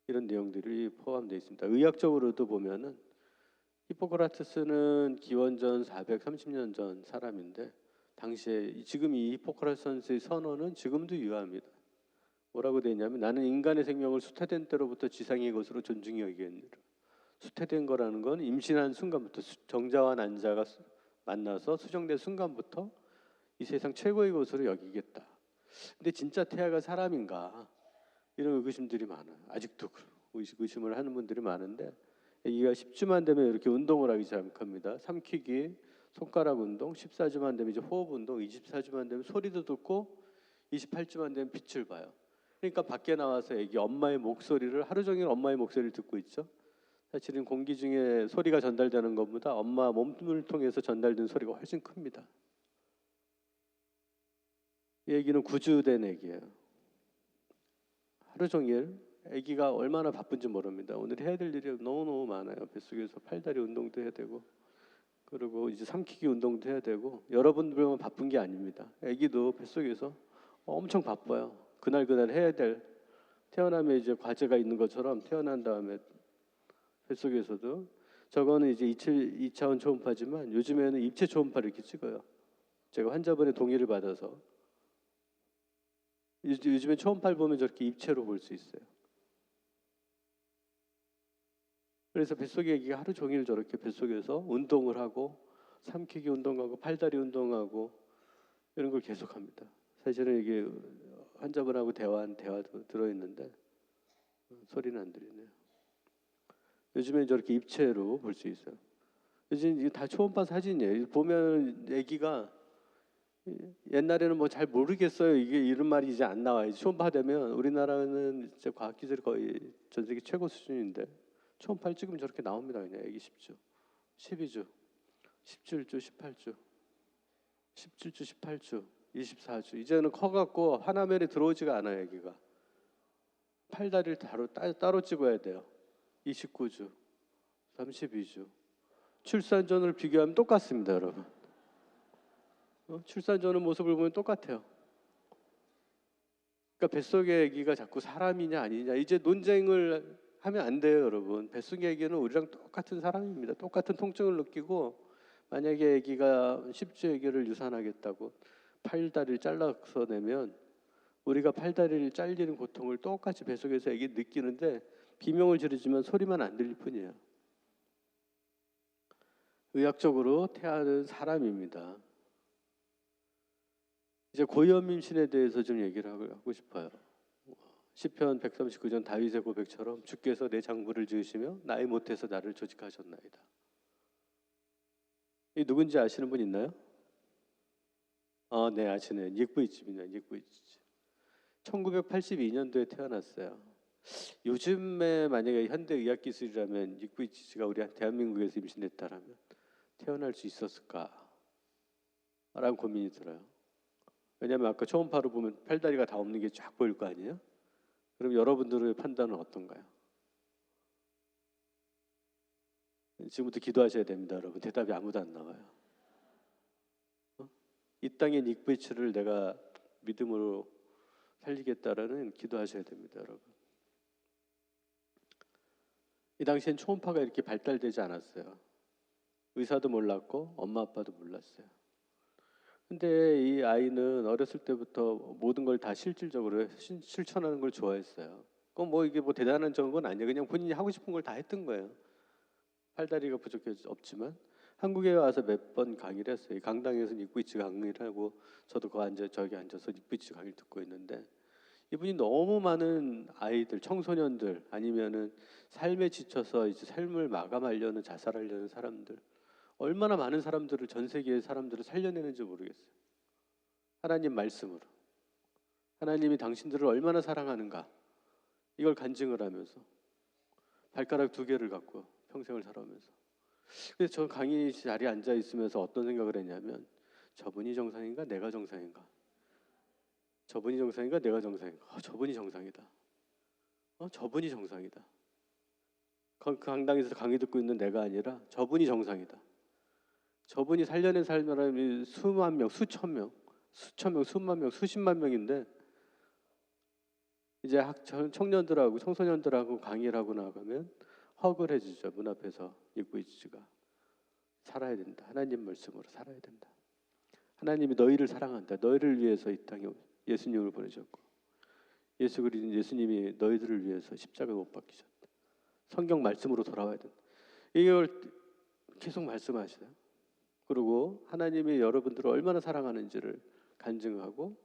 이런 내용들이 포함되어 있습니다. 의학적으로도 보면은 히포크라테스는 기원전 430년 전 사람인데 당시에 지금 이 히포크라테스의 선언은 지금도 유효합니다. 뭐라고 되어 있냐면 나는 인간의 생명을 수태된 때로부터 지상의 것으로 존중히 여기겠느라. 수태된 거라는 건 임신한 순간부터 정자와 난자가 만나서 수정된 순간부터 이 세상 최고의 것으로 여기겠다. 근데 진짜 태아가 사람인가? 이런 의구심들이 많아요. 아직도 의심을 하는 분들이 많은데 아기가 10주만 되면 이렇게 운동을 하기 시작합니다. 삼키기, 손가락 운동, 14주만 되면 이제 호흡 운동, 24주만 되면 소리도 듣고 28주만 되면 빛을 봐요. 그러니까 밖에 나와서 아기 엄마의 목소리를 하루 종일 엄마의 목소리를 듣고 있죠. 사실은 공기 중에 소리가 전달되는 것보다 엄마 몸을 통해서 전달되는 소리가 훨씬 큽니다. 이 아기는 구주된 아기예요. 하루 종일 아기가 얼마나 바쁜지 모릅니다. 오늘 해야 될 일이 너무너무 많아요. 뱃속에서 팔다리 운동도 해야 되고 그리고 이제 삼키기 운동도 해야 되고 여러분들만 바쁜 게 아닙니다. 아기도 뱃속에서 엄청 바빠요. 그날 해야 될 태어나면 이제 과제가 있는 것처럼 태어난 다음에 뱃속에서도 저거는 이제 2차원 초음파지만 요즘에는 입체 초음파를 이렇게 찍어요. 제가 환자분의 동의를 받아서 요즘에 초음파를 보면 저렇게 입체로 볼 수 있어요. 그래서 뱃속의 아기가 하루 종일 저렇게 뱃속에서 운동을 하고 삼키기 운동하고 팔다리 운동하고 이런 걸 계속합니다. 사실은 이게 환자분하고 대화도 들어있는데 소리는 안 들리네요. 요즘엔 저렇게 입체로 볼 수 있어요. 요즘 이게 다 초음파 사진이에요. 보면 아기가 옛날에는 뭐 잘 모르겠어요. 이게 이런 말이 이제 안 나와요. 초음파 되면 우리나라는 진짜 과학 기술이 거의 전 세계 최고 수준인데 초음파를 찍으면 저렇게 나옵니다. 그냥 아기 10주, 12주, 17주, 18주, 17주, 18주, 24주. 이제는 커갖고 하나면에 들어오지가 않아요. 아기가 팔다리를 따로 찍어야 돼요. 29주, 32주. 출산 전을 비교하면 똑같습니다, 여러분. 출산 전의 모습을 보면 똑같아요. 그러니까 뱃속의 아기가 자꾸 사람이냐 아니냐 이제 논쟁을 하면 안 돼요, 여러분. 뱃속의 아기는 우리랑 똑같은 사람입니다. 똑같은 통증을 느끼고 만약에 아기가 10주 아기를 유산하겠다고 팔다리를 잘라서 내면 우리가 팔다리를 잘리는 고통을 똑같이 뱃속에서 아기 느끼는데 비명을 지르지만 소리만 안 들릴 뿐이에요. 의학적으로 태아는 사람입니다. 이제 고위험 임신에 대해서 좀 얘기를 하고 싶어요. 시편 139전 다윗의 고백처럼 주께서 내 장부를 지으시며 나이 못해서 나를 조직하셨나이다. 이 누군지 아시는 분 있나요? 네, 아시네요. 닉부이치입니다. 닉부이치. 1982년도에 태어났어요. 요즘에 만약에 현대 의학 기술이라면 닉부이치가 우리 대한민국에서 임신했다라면 태어날 수 있었을까? 라는 고민이 들어요. 왜냐하면 아까 초음파로 보면 팔다리가 다 없는 게 쫙 보일 거 아니에요? 그럼 여러분들의 판단은 어떤가요? 지금부터 기도하셔야 됩니다, 여러분. 대답이 아무도 안 나와요. 이 땅의 닉부이치를 내가 믿음으로 살리겠다라는 기도하셔야 됩니다, 여러분. 이 당시엔 초음파가 이렇게 발달되지 않았어요. 의사도 몰랐고 엄마 아빠도 몰랐어요. 근데 이 아이는 어렸을 때부터 모든 걸 다 실질적으로 실천하는 걸 좋아했어요. 그건 뭐 이게 뭐 대단한 건 아니에요. 그냥 본인이 하고 싶은 걸 다 했던 거예요. 팔다리가 없지만 한국에 와서 몇 번 강의를 했어요. 강당에서 닉부이치 강의를 하고 저도 저기 앉아서 닉부이치 강의를 듣고 있는데 이분이 너무 많은 아이들, 청소년들 아니면은 삶에 지쳐서 이제 삶을 마감하려는 자살하려는 사람들 얼마나 많은 사람들을 전 세계의 사람들을 살려내는지 모르겠어요. 하나님 말씀으로 하나님이 당신들을 얼마나 사랑하는가 이걸 간증을 하면서 발가락 2개를 갖고 평생을 살아오면서 그래서 저 강의 자리에 앉아 있으면서 어떤 생각을 했냐면 저분이 정상인가 내가 정상인가 저분이 정상인가 내가 정상인가 저분이 정상이다 저분이 정상이다 그 강당에서 강의 듣고 있는 내가 아니라 저분이 정상이다 저분이 살려낸 사람이 수만 명, 수천 명, 수만 명, 수십만 명인데 이제 청년들하고 청소년들하고 강의를 하고 나가면 허그를 해주죠. 문 앞에서 닉부이치가 살아야 된다. 하나님 말씀으로 살아야 된다. 하나님이 너희를 사랑한다. 너희를 위해서 이 땅에 예수님을 보내셨고 예수님이 너희들을 위해서 십자가에 못 박히셨다. 성경 말씀으로 돌아와야 된다. 이걸 계속 말씀하시죠. 그리고 하나님이 여러분들을 얼마나 사랑하는지를 간증하고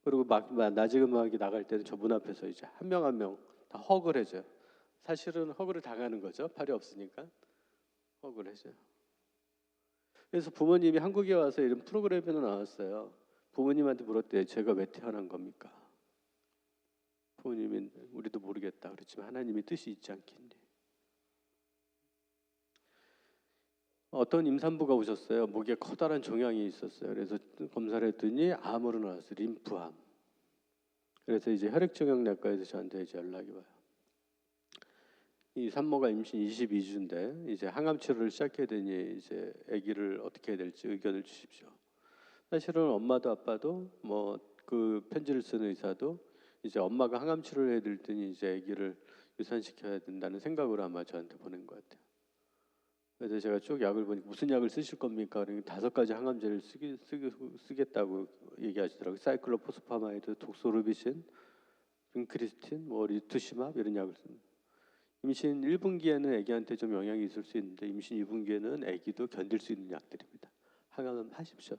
그리고 낮은 음악이 나갈 때는 저 문 앞에서 이제 한 명 한 명 다 허그를 해줘요. 사실은 허그를 당하는 거죠. 팔이 없으니까 허그를 해줘요. 그래서 부모님이 한국에 와서 이런 프로그램에 나왔어요. 부모님한테 물었대요. 제가 왜 태어난 겁니까? 부모님이 우리도 모르겠다 그랬지만 하나님이 뜻이 있지 않겠니? 어떤 임산부가 오셨어요. 목에 커다란 종양이 있었어요. 그래서 검사를 했더니 암으로 나왔어요. 림프암. 그래서 이제 혈액종양내과에서 저한테 이제 연락이 와요. 이 산모가 임신 22주인데 이제 항암 치료를 시작해야 되니 이제 아기를 어떻게 해야 될지 의견을 주십시오. 사실은 엄마도 아빠도 뭐 그 편지를 쓰는 의사도 이제 엄마가 항암 치료를 해야 될 테니 이제 아기를 유산시켜야 된다는 생각으로 아마 저한테 보낸 것 같아요. 그래서 제가 쭉 약을 보니까 무슨 약을 쓰실 겁니까? 그러니까 5가지 항암제를 쓰겠다고 얘기하시더라고요. 사이클로포스파마이드, 독소르비신, 빈크리스틴, 뭐 리투시맙 이런 약을 씁니다. 임신 1분기에는 아기한테 좀 영향이 있을 수 있는데 임신 2분기에는 아기도 견딜 수 있는 약들입니다. 항암은 하십시오.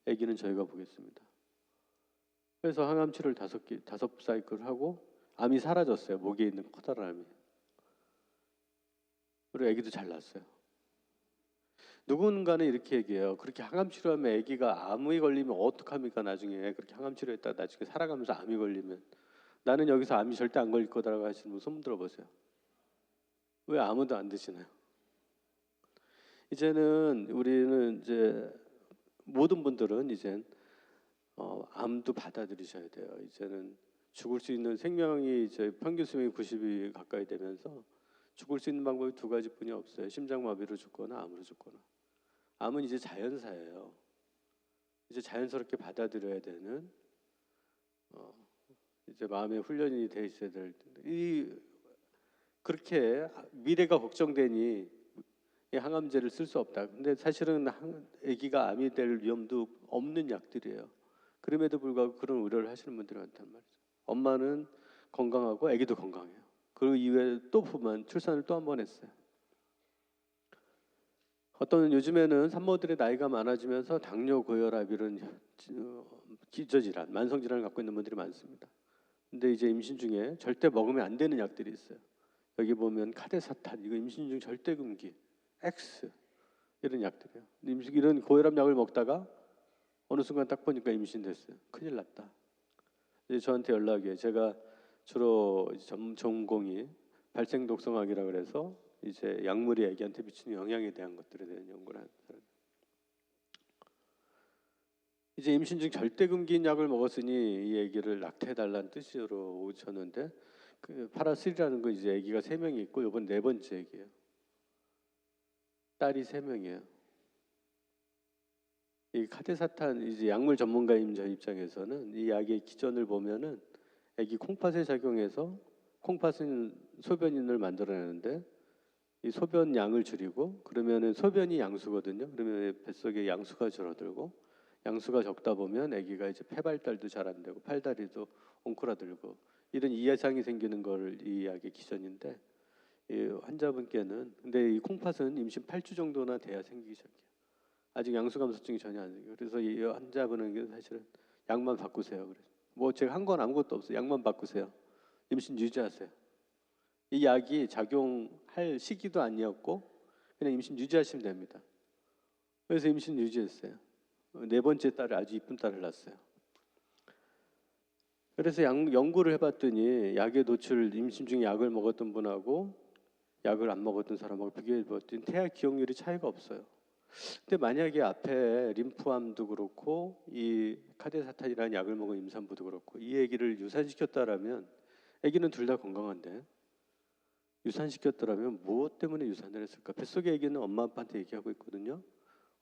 아기는 저희가 보겠습니다. 그래서 항암 치료를 5사이클 하고 암이 사라졌어요. 목에 있는 커다란 암이. 그리고 아기도 잘 났어요. 누군가는 이렇게 얘기해요. 그렇게 항암 치료하면 아기가 암이 걸리면 어떡합니까? 나중에 그렇게 항암 치료했다 나중에 살아가면서 암이 걸리면 나는 여기서 암이 절대 안 걸릴 거다라고 하시는 분 손 들어보세요. 왜 아무도 안 드시나요? 이제는 우리는 이제 모든 분들은 이젠 암도 받아들이셔야 돼요. 이제는 죽을 수 있는 생명이 이제 평균 수명이 90이 가까이 되면서 죽을 수 있는 방법이 두 가지뿐이 없어요. 심장마비로 죽거나 암으로 죽거나. 암은 이제 자연사예요. 이제 자연스럽게 받아들여야 되는 이제 마음의 훈련이 돼 있어야 될 텐데 그렇게 미래가 걱정되니 이 항암제를 쓸 수 없다. 근데 사실은 아기가 암이 될 위험도 없는 약들이에요. 그럼에도 불구하고 그런 우려를 하시는 분들이 많단 말이죠. 엄마는 건강하고 아기도 건강해요. 그리고 이후에 또 보면 출산을 또 한 번 했어요. 어떤 요즘에는 산모들의 나이가 많아지면서 당뇨, 고혈압 이런 기저질환, 만성질환을 갖고 있는 분들이 많습니다. 근데 이제 임신 중에 절대 먹으면 안 되는 약들이 있어요. 여기 보면 카데사탄, 이거 임신 중 절대 금기, X 이런 약들이에요. 이런 고혈압 약을 먹다가 어느 순간 딱 보니까 임신됐어요. 큰일 났다. 이제 저한테 연락이 제가 주로 전공이 발생 독성학이라 그래서 이제 약물이 아기한테 미치는 영향에 대한 것들에 대한 연구를 하는 사람. 이제 임신 중 절대 금기인 약을 먹었으니 이 아기를 낙태해달라는 뜻으로 오셨는데 그 파라스리라는 거 이제 아기가 3명이 있고 이번 4번째 아기예요. 딸이 3명이에요. 이 카데사탄 이제 약물 전문가인 저 입장에서는 이 약의 기전을 보면은 아기 콩팥에 작용해서 콩팥은 소변인을 만들어내는데 이 소변 양을 줄이고 그러면은 소변이 양수거든요. 그러면 뱃속에 양수가 줄어들고 양수가 적다 보면 아기가 이제 폐 발달도 잘 안 되고 팔다리도 엉클어들고 이런 이해상이 생기는 걸 이 약의 기전인데 이 환자분께는 근데 이 콩팥은 임신 8주 정도나 돼야 생기기 시작해요. 아직 양수 감소증이 전혀 안 생겨요. 그래서 이 환자분은 사실은 약만 바꾸세요. 그래. 뭐 제가 한 건 아무것도 없어요. 약만 바꾸세요. 임신 유지하세요. 이 약이 작용할 시기도 아니었고 그냥 임신 유지하시면 됩니다. 그래서 임신 유지했어요. 4번째 딸을 아주 이쁜 딸을 낳았어요. 그래서 연구를 해봤더니 약에 노출 임신 중에 약을 먹었던 분하고 약을 안 먹었던 사람하고 비교해봤더니 태아 기억률이 차이가 없어요. 근데 만약에 앞에 림프암도 그렇고 이 카데사탄이라는 약을 먹은 임산부도 그렇고 이 아기를 유산시켰다라면 아기는 둘 다 건강한데 유산시켰더라면 무엇 때문에 유산을 했을까? 뱃속의 아기는 엄마 아빠한테 얘기하고 있거든요.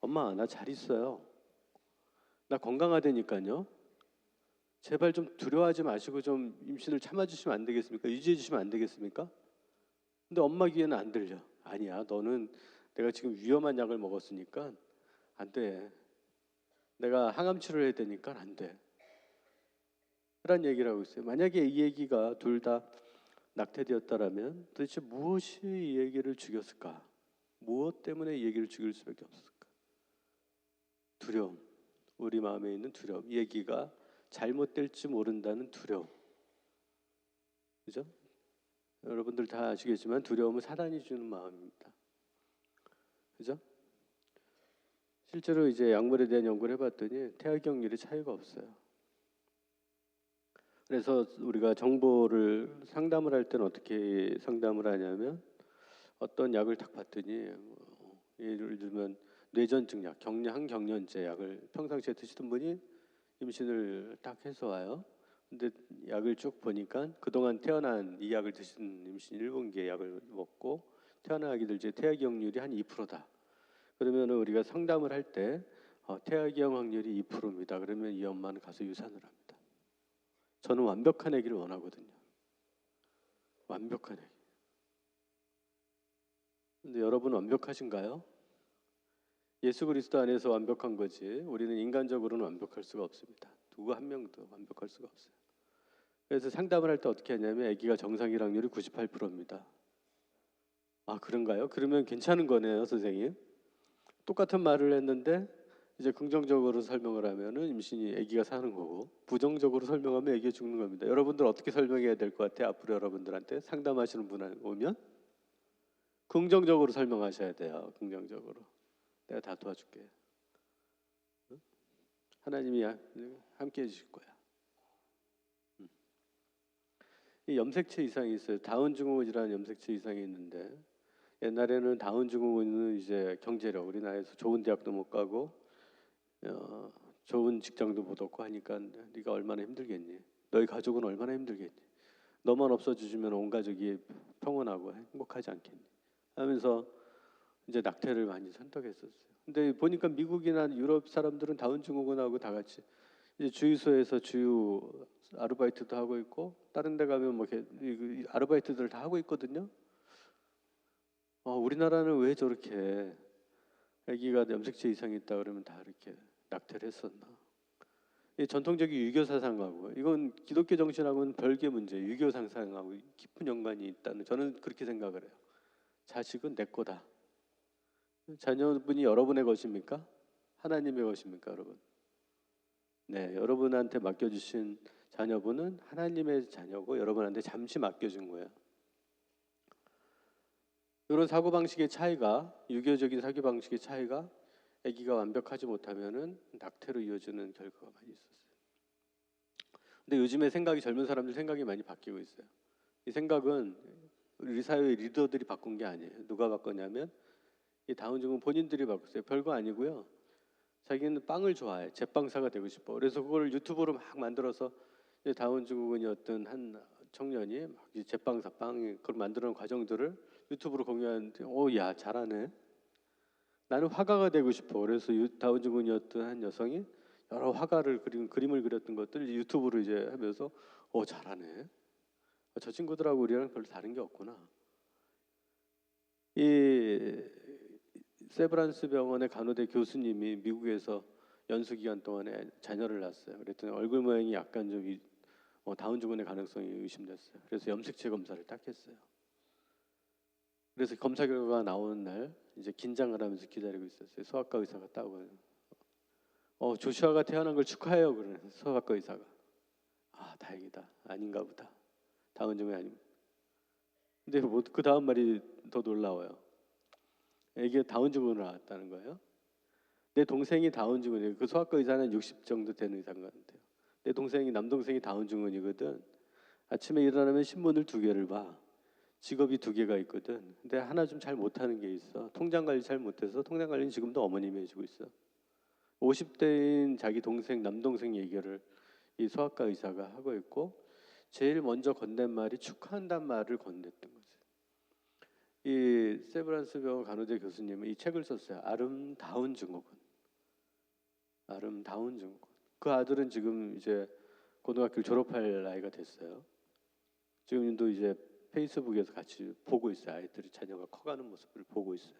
엄마 나 잘 있어요. 나 건강하다니까요. 제발 좀 두려워하지 마시고 좀 임신을 참아주시면 안 되겠습니까? 유지해 주시면 안 되겠습니까? 근데 엄마 귀에는 안 들려. 아니야 너는 내가 지금 위험한 약을 먹었으니까 안 돼. 내가 항암 치료를 해야 되니까 안 돼. 그런 얘기를 하고 있어요. 만약에 이 얘기가 둘 다 낙태되었다라면 도대체 무엇이 이 얘기를 죽였을까? 무엇 때문에 이 얘기를 죽일 수밖에 없었을까? 두려움. 우리 마음에 있는 두려움. 이 얘기가 잘못될지 모른다는 두려움. 그죠? 여러분들 다 아시겠지만 두려움은 사단이 주는 마음입니다. 그죠? 실제로 이제 약물에 대한 연구를 해봤더니 태아 기억률이 차이가 없어요. 그래서 우리가 정보를 상담을 할 때는 어떻게 상담을 하냐면 어떤 약을 딱 봤더니 예를 들면 뇌전증 약, 항경련제 약을 평상시에 드시던 분이 임신을 딱 해서 와요. 근데 약을 쭉 보니까 그동안 태어난 이 약을 드신 임신 1분기에 약을 먹고 태어난 아기들 이제 태아 기억률이 한 2%다. 그러면 우리가 상담을 할 때 태아 기억 확률이 2%입니다. 그러면 이 엄마는 가서 유산을 합니다. 저는 완벽한 아기를 원하거든요. 완벽한 아기. 근데 여러분 완벽하신가요? 예수 그리스도 안에서 완벽한 거지 우리는 인간적으로는 완벽할 수가 없습니다. 누구 한 명도 완벽할 수가 없어요. 그래서 상담을 할 때 어떻게 하냐면 아기가 정상일 확률이 98%입니다. 아, 그런가요? 그러면 괜찮은 거네요, 선생님. 똑같은 말을 했는데 이제 긍정적으로 설명을 하면은 임신이 아기가 사는 거고, 부정적으로 설명하면 아기가 죽는 겁니다. 여러분들 어떻게 설명해야 될 것 같아요? 앞으로 여러분들한테 상담하시는 분 오면 긍정적으로 설명하셔야 돼요. 긍정적으로. 내가 다 도와줄게. 응? 하나님이 함께 해주실 거야. 이 염색체 이상이 있어요. 다운 증후군이라는 염색체 이상이 있는데, 옛날에는 다운 증후군은 이제 경제력, 우리나라에서 좋은 대학도 못 가고 좋은 직장도 못 얻고 하니까 네가 얼마나 힘들겠니? 너희 가족은 얼마나 힘들겠니? 너만 없어지면 온 가족이 평온하고 행복하지 않겠니? 하면서 이제 낙태를 많이 선택했었어요. 근데 보니까 미국이나 유럽 사람들은 다운 증후군하고 다 같이 이제 주유소에서 주유 아르바이트도 하고 있고, 다른 데 가면 뭐 이렇게 아르바이트들 다 하고 있거든요. 우리나라는 왜 저렇게 아기가 염색체 이상이 있다 그러면 다 이렇게 낙태를 했었나? 이 전통적인 유교 사상하고, 이건 기독교 정신하고는 별개 문제, 유교 사상하고 깊은 연관이 있다는, 저는 그렇게 생각을 해요. 자식은 내 거다. 자녀분이 여러분의 것입니까? 하나님의 것입니까, 여러분? 네, 여러분한테 맡겨주신 자녀분은 하나님의 자녀고 여러분한테 잠시 맡겨준 거예요. 이런 사고방식의 차이가, 유교적인 사고방식의 차이가 아기가 완벽하지 못하면은 낙태로 이어지는 결과가 많이 있었어요. 근데 요즘에 젊은 사람들 생각이 많이 바뀌고 있어요. 이 생각은 우리 사회의 리더들이 바꾼 게 아니에요. 누가 바꿨냐면 이 다운 증후군 본인들이 바꿨어요. 별거 아니고요. 자기는 빵을 좋아해. 제빵사가 되고 싶어. 그래서 그걸 유튜브로 막 만들어서 다운 증후군이었던 한 청년이 막 제빵사 빵 그걸 만드는 과정들을 유튜브로 공유하는데, 야, 잘하네. 나는 화가가 되고 싶어. 그래서 다운 증후군이었던 한 여성이 여러 화가를 그림을 그렸던 것들 유튜브로 이제 하면서 잘하네. 저 친구들하고 우리랑 별로 다른 게 없구나. 이 세브란스 병원의 간호대 교수님이 미국에서 연수 기간 동안에 자녀를 낳았어요. 그랬더니 얼굴 모양이 약간 좀 다운 증후군의 가능성이 의심됐어요. 그래서 염색체 검사를 딱 했어요. 그래서 검사 결과가 나오는 날 이제 긴장을 하면서 기다리고 있었어요. 소아과 의사가 따고 조슈아가 태어난 걸 축하해요. 그러는 소아과 의사가. 다행이다. 아닌가 보다. 다운 증후군이 아닙니다. 근데 그 다음 말이 더 놀라워요. 이게 다운 증후군을 낳았다는 거예요. 내 동생이 다운 증후군이에요. 그 소아과 의사는 60 정도 되는 의사인 것 같아요. 내 남동생이 다운 증후군이거든. 아침에 일어나면 신문을 2개를 봐. 직업이 2개가 있거든. 근데 하나 좀 잘 못하는 게 있어. 통장 관리 잘 못해서 통장 관리는 지금도 어머님이 해주고 있어. 50대인 자기 남동생 얘기를 이 소아과 의사가 하고 있고, 제일 먼저 건넨 말이 축하한다는 말을 건넸던 거죠. 이 세브란스 병원 간호대 교수님은 이 책을 썼어요. 아름다운 증후군. 아름다운 증후군. 그 아들은 지금 이제 고등학교 졸업할 나이가 됐어요. 지금도 이제 페이스북에서 같이 보고 있어요. 아이들이 자녀가 커가는 모습을 보고 있어요.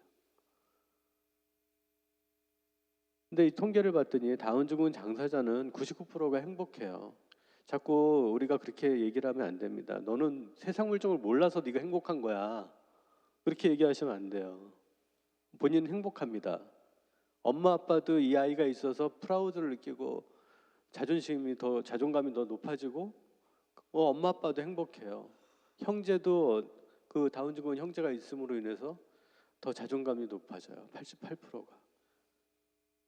근데 이 통계를 봤더니 다운 증후군 당사자는 99%가 행복해요. 자꾸 우리가 그렇게 얘기를 하면 안 됩니다. 너는 세상 물정을 몰라서 네가 행복한 거야. 그렇게 얘기하시면 안 돼요. 본인은 행복합니다. 엄마 아빠도 이 아이가 있어서 프라우드를 느끼고 자존감이 더 높아지고 엄마 아빠도 행복해요. 형제도 그 다운 증후군 형제가 있음으로 인해서 더 자존감이 높아져요. 88%가.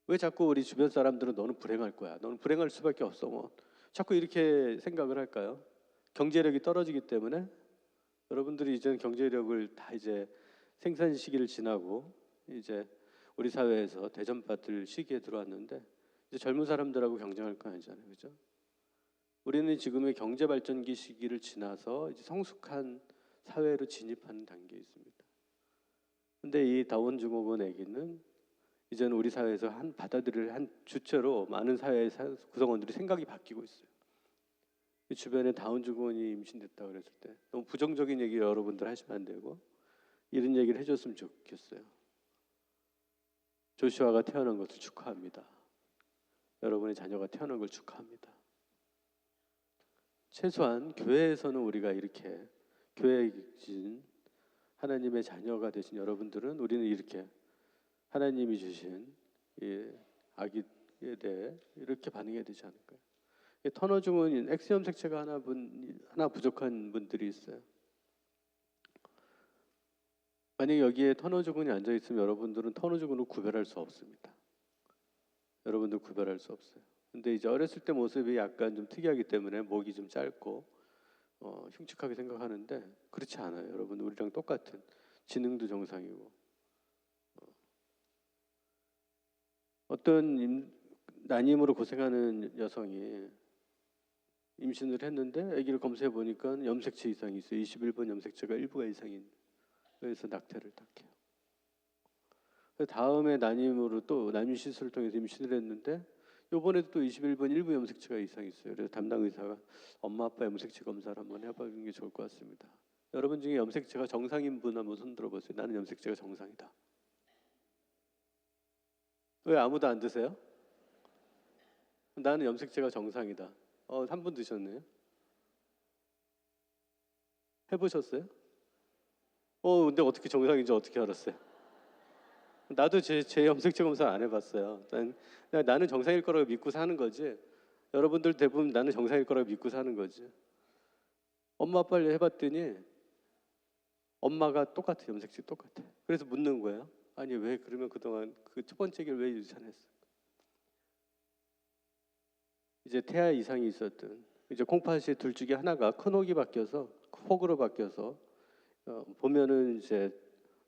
왜 자꾸 우리 주변 사람들은 너는 불행할 거야. 너는 불행할 수밖에 없어. 뭐 자꾸 이렇게 생각을 할까요? 경제력이 떨어지기 때문에. 여러분들이 이제는 경제력을 다 이제 생산 시기를 지나고 이제 우리 사회에서 대접받을 시기에 들어왔는데, 이제 젊은 사람들하고 경쟁할 거 아니잖아요, 그렇죠? 우리는 지금의 경제 발전기 시기를 지나서 이제 성숙한 사회로 진입하는 단계에 있습니다. 근데 이 다운 증후군 아기는 이제는 우리 사회에서 받아들일 한 주체로 많은 사회 구성원들이 생각이 바뀌고 있어요. 주변에 다운 증후군이 임신됐다 그랬을 때 너무 부정적인 얘기 여러분들 하시면 안 되고, 이런 얘기를 해줬으면 좋겠어요. 조슈아가 태어난 것을 축하합니다. 여러분의 자녀가 태어난 걸 축하합니다. 최소한 교회에서는 우리가 이렇게 교회에 계신 하나님의 자녀가 되신 여러분들은 우리는 이렇게 하나님이 주신 이 아기에 대해 이렇게 반응해야 되지 않을까요? 터너 증후군 X 염색체가 하나 부족한 분들이 있어요. 만약에 여기에 터너 증후군이 앉아 있으면 여러분들은 터너 증후군을 구별할 수 없습니다. 여러분들 구별할 수 없어요. 근데 이제 어렸을 때 모습이 약간 좀 특이하기 때문에 목이 좀 짧고 흉측하게 생각하는데 그렇지 않아요. 여러분 우리랑 똑같은 지능도 정상이고 어떤 난임으로 고생하는 여성이 임신을 했는데 아기를 검사해 보니까 염색체 이상이 있어요. 21번 염색체가 일부가 이상인. 그래서 낙태를 딱 해요. 다음에 난임으로 또 난임 시술을 통해서 임신을 했는데 이번에도 또 21번 일부 염색체가 이상이 있어요. 그래서 담당 의사가 엄마 아빠 염색체 검사를 한번 해보는 게 좋을 것 같습니다. 여러분 중에 염색체가 정상인 분 한번 손 들어보세요. 나는 염색체가 정상이다. 왜 아무도 안 드세요? 나는 염색체가 정상이다. 한 분 드셨네요. 해보셨어요? 근데 어떻게 정상인지 어떻게 알았어요? 나도 제 염색체 검사 안 해봤어요. 나는 정상일 거라고 믿고 사는 거지. 여러분들 대부분 나는 정상일 거라고 믿고 사는 거지. 엄마 아빠를 해봤더니 엄마가 똑같아. 염색체 똑같아. 그래서 묻는 거예요. 아니 왜 그러면 그동안 그 첫 번째 길 왜 유지 안 했어? 이제 태아 이상이 있었던 이제 콩팥이 둘 중에 하나가 큰 혹이 바뀌어서 혹으로 바뀌어서 보면은 이제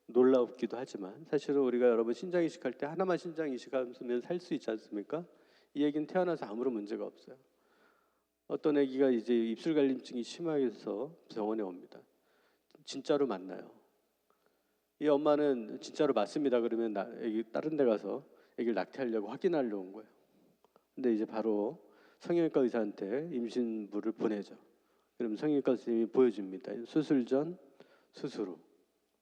놀랍기도 하지만 사실은 우리가 여러분 신장 이식할 때 하나만 신장 이식하면 살 수 있지 않습니까? 이 얘기는 태어나서 아무런 문제가 없어요. 어떤 아기가 이제 입술 갈림증이 심해서 병원에 옵니다. 진짜로 맞나요? 이 엄마는 진짜로 맞습니다. 그러면 아기 다른 데 가서 아기를 낙태하려고 확인하려고 온 거예요. 근데 이제 바로 성형외과 의사한테 임신부를 보내죠. 그럼 성형외과 선생님이 보여줍니다. 수술 전, 수술 후.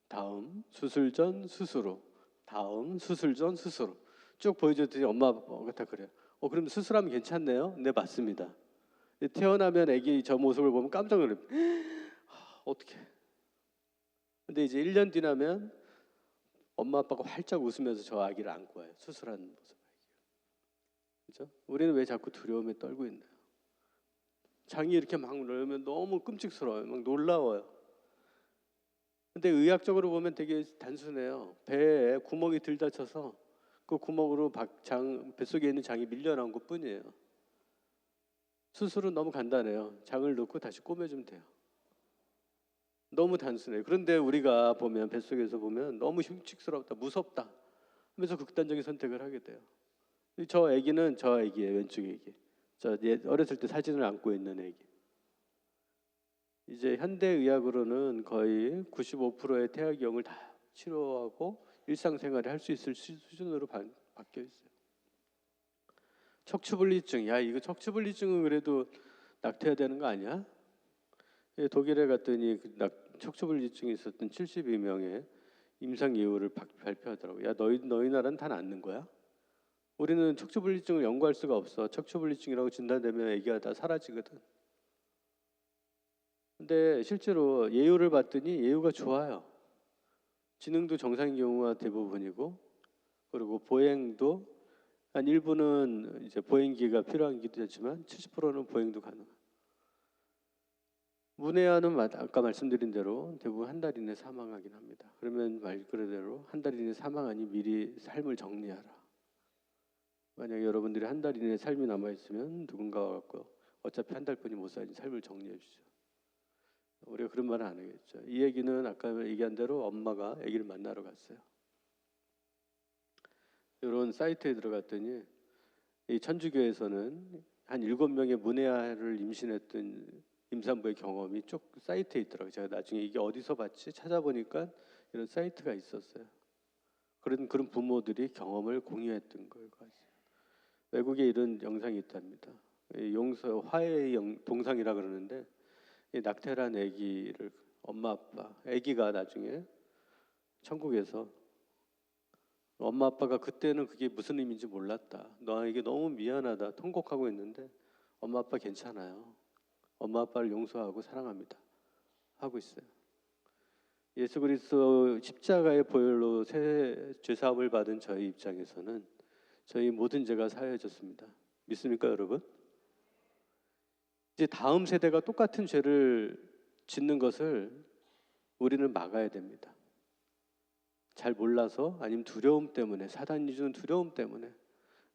다음 수술 전 수술 후, 다음 수술 전 수술 후 쭉 보여줬더니 엄마 아빠가 다 그래요. 그럼 수술하면 괜찮네요. 네 맞습니다. 태어나면 아기 저 모습을 보면 깜짝 놀래요. 어떻게? 근데 이제 1년 지나면 엄마 아빠가 활짝 웃으면서 저 아기를 안고 와요. 수술한 모습. 그렇죠? 우리는 왜 자꾸 두려움에 떨고 있나요? 장이 이렇게 막 열면 너무 끔찍스러워요. 막 놀라워요. 근데 의학적으로 보면 되게 단순해요. 배에 구멍이 들다쳐서 그 구멍으로 뱃속에 있는 장이 밀려나온 것뿐이에요. 수술은 너무 간단해요. 장을 넣고 다시 꼬매주면 돼요. 너무 단순해요. 그런데 우리가 보면 뱃속에서 보면 너무 흉측스럽다, 무섭다 하면서 극단적인 선택을 하게 돼요. 저 아기는 저 아기예요. 왼쪽 아기. 저 어렸을 때 사진을 안고 있는 아기. 이제 현대 의학으로는 거의 95%의 태아경을 다 치료하고 일상생활을 할 수 있을 수준으로 바뀌어 있어요. 척추분리증, 야 이거 척추분리증은 그래도 낙태해야 되는 거 아니야? 독일에 갔더니 척추분리증이 있었던 72명의 임상 예우를 발표하더라고요. 야 너희 나라는 다 낫는 거야? 우리는 척추분리증을 연구할 수가 없어. 척추분리증이라고 진단되면 아기가 다 사라지거든. 근데 실제로 예우를 봤더니 예우가 좋아요. 지능도 정상인 경우가 대부분이고, 그리고 보행도 한 일부는 이제 보행기가 필요하기도 하지만 70%는 보행도 가능해요. 문해아는 아까 말씀드린 대로 대부분 한 달 이내 사망하긴 합니다. 그러면 말 그대로 한 달 이내 사망하니 미리 삶을 정리하라. 만약에 여러분들이 한 달 이내 삶이 남아 있으면 누군가가 갖고 어차피 한 달뿐이 못 사니 삶을 정리해 주죠. 우리가 그런 말은 안 하겠죠. 이 얘기는 아까 얘기한 대로 엄마가 아기를 만나러 갔어요. 이런 사이트에 들어갔더니 이 천주교에서는 한 7명의 문해아를 임신했던 임산부의 경험이 쭉 사이트에 있더라고요. 제가 나중에 이게 어디서 봤지 찾아보니까 이런 사이트가 있었어요. 그런 부모들이 경험을 공유했던 거예요. 외국에 이런 영상이 있답니다. 용서 화해의 동상이라 그러는데 이 낙태란 아기를 엄마 아빠 아기가 나중에 천국에서 엄마 아빠가 그때는 그게 무슨 의미인지 몰랐다. 너에게 너무 미안하다. 통곡하고 있는데 엄마 아빠 괜찮아요. 엄마 아빠를 용서하고 사랑합니다. 하고 있어요. 예수 그리스도 십자가의 보혈로 새 죄사함을 받은 저희 입장에서는 저희 모든 죄가 사해졌습니다. 믿습니까, 여러분? 이제 다음 세대가 똑같은 죄를 짓는 것을 우리는 막아야 됩니다. 잘 몰라서, 아니면 두려움 때문에, 사단이 주는 두려움 때문에,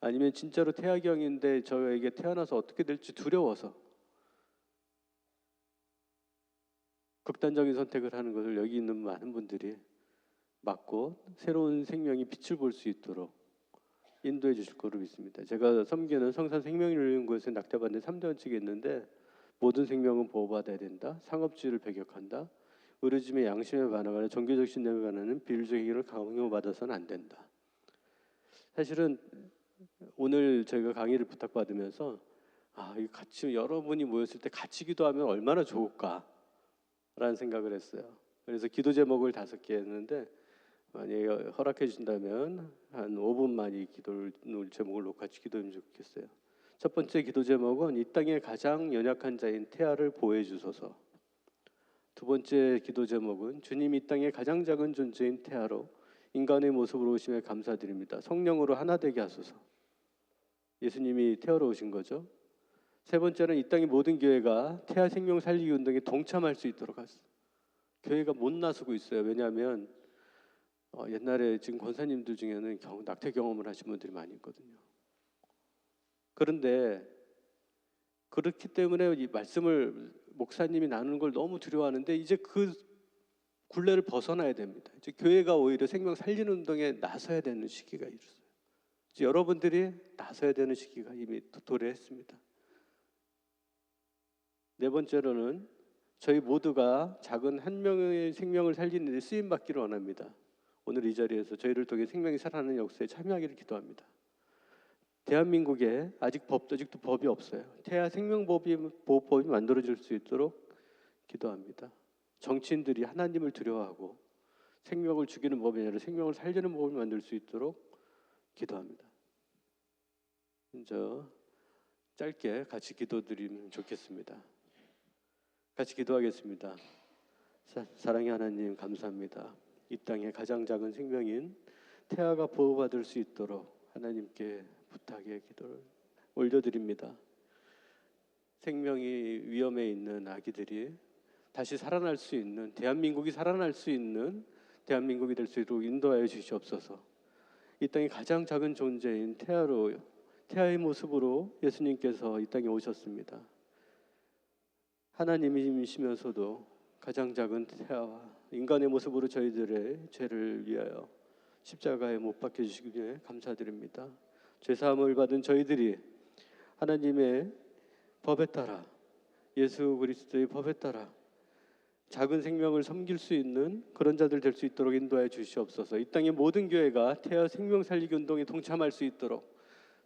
아니면 진짜로 태아경인데 저에게 태어나서 어떻게 될지 두려워서 극단적인 선택을 하는 것을 여기 있는 많은 분들이 막고 새로운 생명이 빛을 볼 수 있도록 인도해 주실 거로 믿습니다. 제가 섬기는 성산 생명연구소에 낙태받는 3대 원칙이 있는데, 모든 생명은 보호받아야 된다, 상업주의를 배격한다, 의료짐의 양심에 반항하는 종교적 신념에 반하는 비율적 의견을 강요받아서는 안 된다. 사실은 오늘 저희가 강의를 부탁받으면서 이 같이 여러분이 모였을 때 같이 기도하면 얼마나 좋을까라는 생각을 했어요. 그래서 기도 제목을 5개 했는데, 만약에 허락해 주신다면 한 5분만 이 기도 제목을 놓고 같이 기도하면 좋겠어요. 첫 번째 기도 제목은 이 땅의 가장 연약한 자인 태아를 보호해 주소서. 두 번째 기도 제목은 주님 이 땅의 가장 작은 존재인 태아로 인간의 모습으로 오심에 감사드립니다. 성령으로 하나 되게 하소서. 예수님이 태아로 오신 거죠. 세 번째는 이 땅의 모든 교회가 태아 생명 살리기 운동에 동참할 수 있도록 하소서. 교회가 못 나서고 있어요. 왜냐하면 옛날에 지금 권사님들 중에는 낙태 경험을 하신 분들이 많이 있거든요. 그런데 그렇기 때문에 이 말씀을 목사님이 나누는 걸 너무 두려워하는데, 이제 그 굴레를 벗어나야 됩니다. 이제 교회가 오히려 생명 살리는 운동에 나서야 되는 시기가 이르렀어요. 이제 여러분들이 나서야 되는 시기가 이미 도래했습니다. 네 번째로는 저희 모두가 작은 한 명의 생명을 살리는 데 쓰임 받기를 원합니다. 오늘 이 자리에서 저희를 통해 생명이 살아나는 역사에 참여하기를 기도합니다. 대한민국에 아직도 법이 없어요. 태아 생명보호법이 만들어질 수 있도록 기도합니다. 정치인들이 하나님을 두려워하고 생명을 죽이는 법이 아니라 생명을 살리는 법을 만들 수 있도록 기도합니다. 먼저 짧게 같이 기도드리면 좋겠습니다. 같이 기도하겠습니다. 사랑의 하나님, 감사합니다. 이 땅의 가장 작은 생명인 태아가 보호받을 수 있도록 하나님께 부탁의 기도를 올려드립니다. 생명이 위험에 있는 아기들이 다시 살아날 수 있는, 대한민국이 살아날 수 있는 대한민국이 될 수 있도록 인도하여 주시옵소서. 이 땅의 가장 작은 존재인 태아의 모습으로 예수님께서 이 땅에 오셨습니다. 하나님이시면서도 가장 작은 태아와 인간의 모습으로 저희들의 죄를 위하여 십자가에 못 박혀 주시기 위해 감사드립니다. 죄사함을 받은 저희들이 하나님의 법에 따라, 예수 그리스도의 법에 따라 작은 생명을 섬길 수 있는 그런 자들 될 수 있도록 인도하여 주시옵소서. 이 땅의 모든 교회가 태아 생명 살리기 운동에 동참할 수 있도록,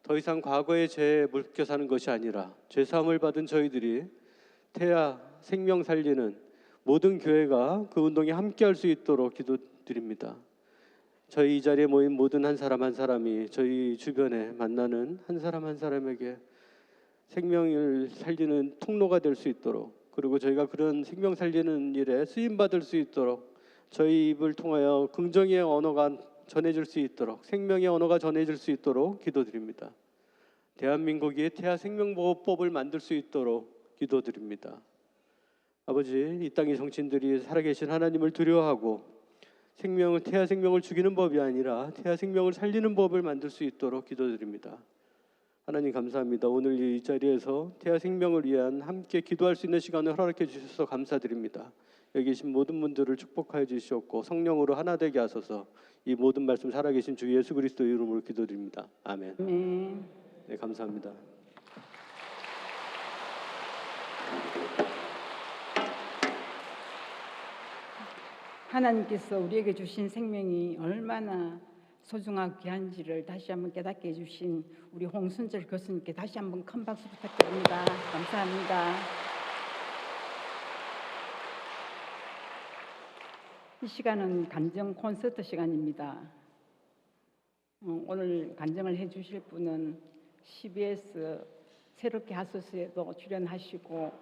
더 이상 과거의 죄에 물겨 사는 것이 아니라 죄사함을 받은 저희들이 태아 생명 살리는 모든 교회가 그 운동에 함께할 수 있도록 기도드립니다. 저희 이 자리에 모인 모든 한 사람 한 사람이 저희 주변에 만나는 한 사람 한 사람에게 생명을 살리는 통로가 될 수 있도록, 그리고 저희가 그런 생명 살리는 일에 쓰임받을 수 있도록 저희 입을 통하여 긍정의 언어가 전해질 수 있도록, 생명의 언어가 전해질 수 있도록 기도드립니다. 대한민국이 태아 생명보호법을 만들 수 있도록 기도드립니다. 아버지, 이 땅의 정치인들이 살아계신 하나님을 두려워하고 태아 생명을 죽이는 법이 아니라 태아 생명을 살리는 법을 만들 수 있도록 기도드립니다. 하나님 감사합니다. 오늘 이 자리에서 태아 생명을 위한 함께 기도할 수 있는 시간을 허락해 주셔서 감사드립니다. 여기 계신 모든 분들을 축복하여 주시옵고 성령으로 하나 되게 하소서. 이 모든 말씀 살아계신 주 예수 그리스도의 이름으로 기도드립니다. 아멘. 네, 감사합니다. 하나님께서 우리에게 주신 생명이 얼마나 소중하고 귀한지를 다시 한번 깨닫게 해주신 우리 홍순철 교수님께 다시 한번 큰 박수 부탁드립니다. 감사합니다. 이 시간은 간증 콘서트 시간입니다. 오늘 간증을 해주실 분은 CBS 새롭게 하소서에도 출연하시고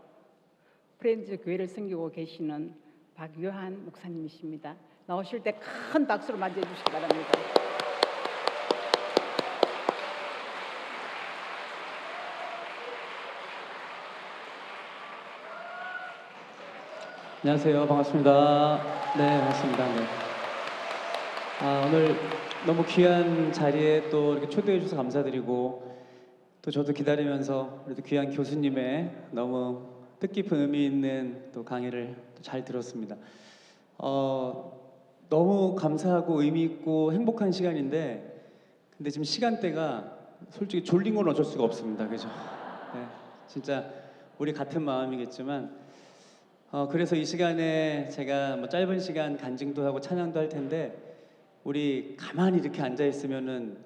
프렌즈 교회를 섬기고 계시는 박요한 목사님이십니다. 나오실 때 큰 박수로 맞이해주시기 바랍니다. 안녕하세요. 반갑습니다. 네, 반갑습니다. 네. 오늘 너무 귀한 자리에 또 이렇게 초대해 주셔서 감사드리고, 또 저도 기다리면서 그래도 귀한 교수님의 너무 뜻깊은 의미 있는 또 강의를 잘 들었습니다. 너무 감사하고 의미 있고 행복한 시간인데, 근데 지금 시간대가 솔직히 졸린 건 어쩔 수가 없습니다. 그죠? 네, 진짜 우리 같은 마음이겠지만, 그래서 이 시간에 제가 뭐 짧은 시간 간증도 하고 찬양도 할 텐데, 우리 가만히 이렇게 앉아 있으면은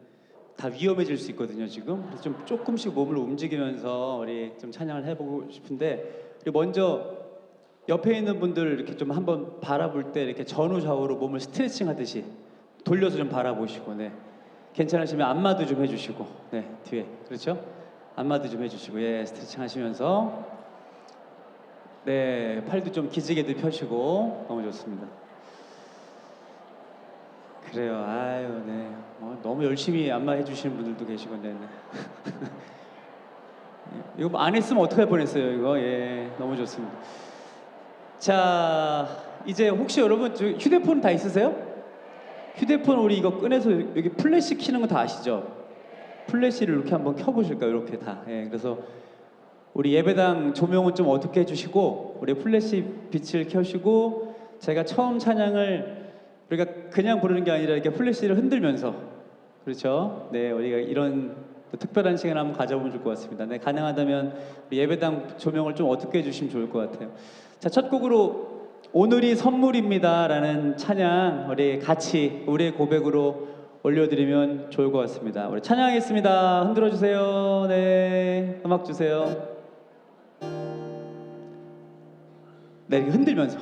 다 위험해질 수 있거든요. 지금 그래서 좀 조금씩 몸을 움직이면서 우리 좀 찬양을 해보고 싶은데, 우리 먼저 옆에 있는 분들 이렇게 좀 한번 바라볼 때 이렇게 전후 좌우로 몸을 스트레칭 하듯이 돌려서 좀 바라보시고, 네, 괜찮으시면 안마도 좀 해주시고, 네, 뒤에 그렇죠? 안마도 좀 해주시고, 예, 스트레칭 하시면서, 네, 팔도 좀 기지개도 펴시고, 너무 좋습니다. 그래요. 아유, 네. 너무 열심히 안마해 주시는 분들도 계시고, 네. 이거 안 했으면 어떡할 뻔했어요, 이거. 예, 너무 좋습니다. 자, 이제 혹시 여러분 저 휴대폰 다 있으세요? 휴대폰 우리 이거 꺼내서 여기 플래시 켜는 거 다 아시죠? 플래시를 이렇게 한번 켜보실까요? 이렇게 다. 예, 그래서 우리 예배당 조명은 좀 어둡게 해주시고, 우리 플래시 빛을 켜시고, 제가 처음 찬양을 우리가 그냥 부르는 게 아니라 이렇게 플래시를 흔들면서, 그렇죠? 네, 우리가 이런 또 특별한 시간 한번 가져보면 좋을 것 같습니다. 네, 가능하다면 우리 예배당 조명을 좀 어둡게 해주시면 좋을 것 같아요. 자, 첫 곡으로 오늘이 선물입니다라는 찬양 우리 같이 우리의 고백으로 올려드리면 좋을 것 같습니다. 우리 찬양하겠습니다. 흔들어 주세요. 네, 음악 주세요. 네, 이렇게 흔들면서.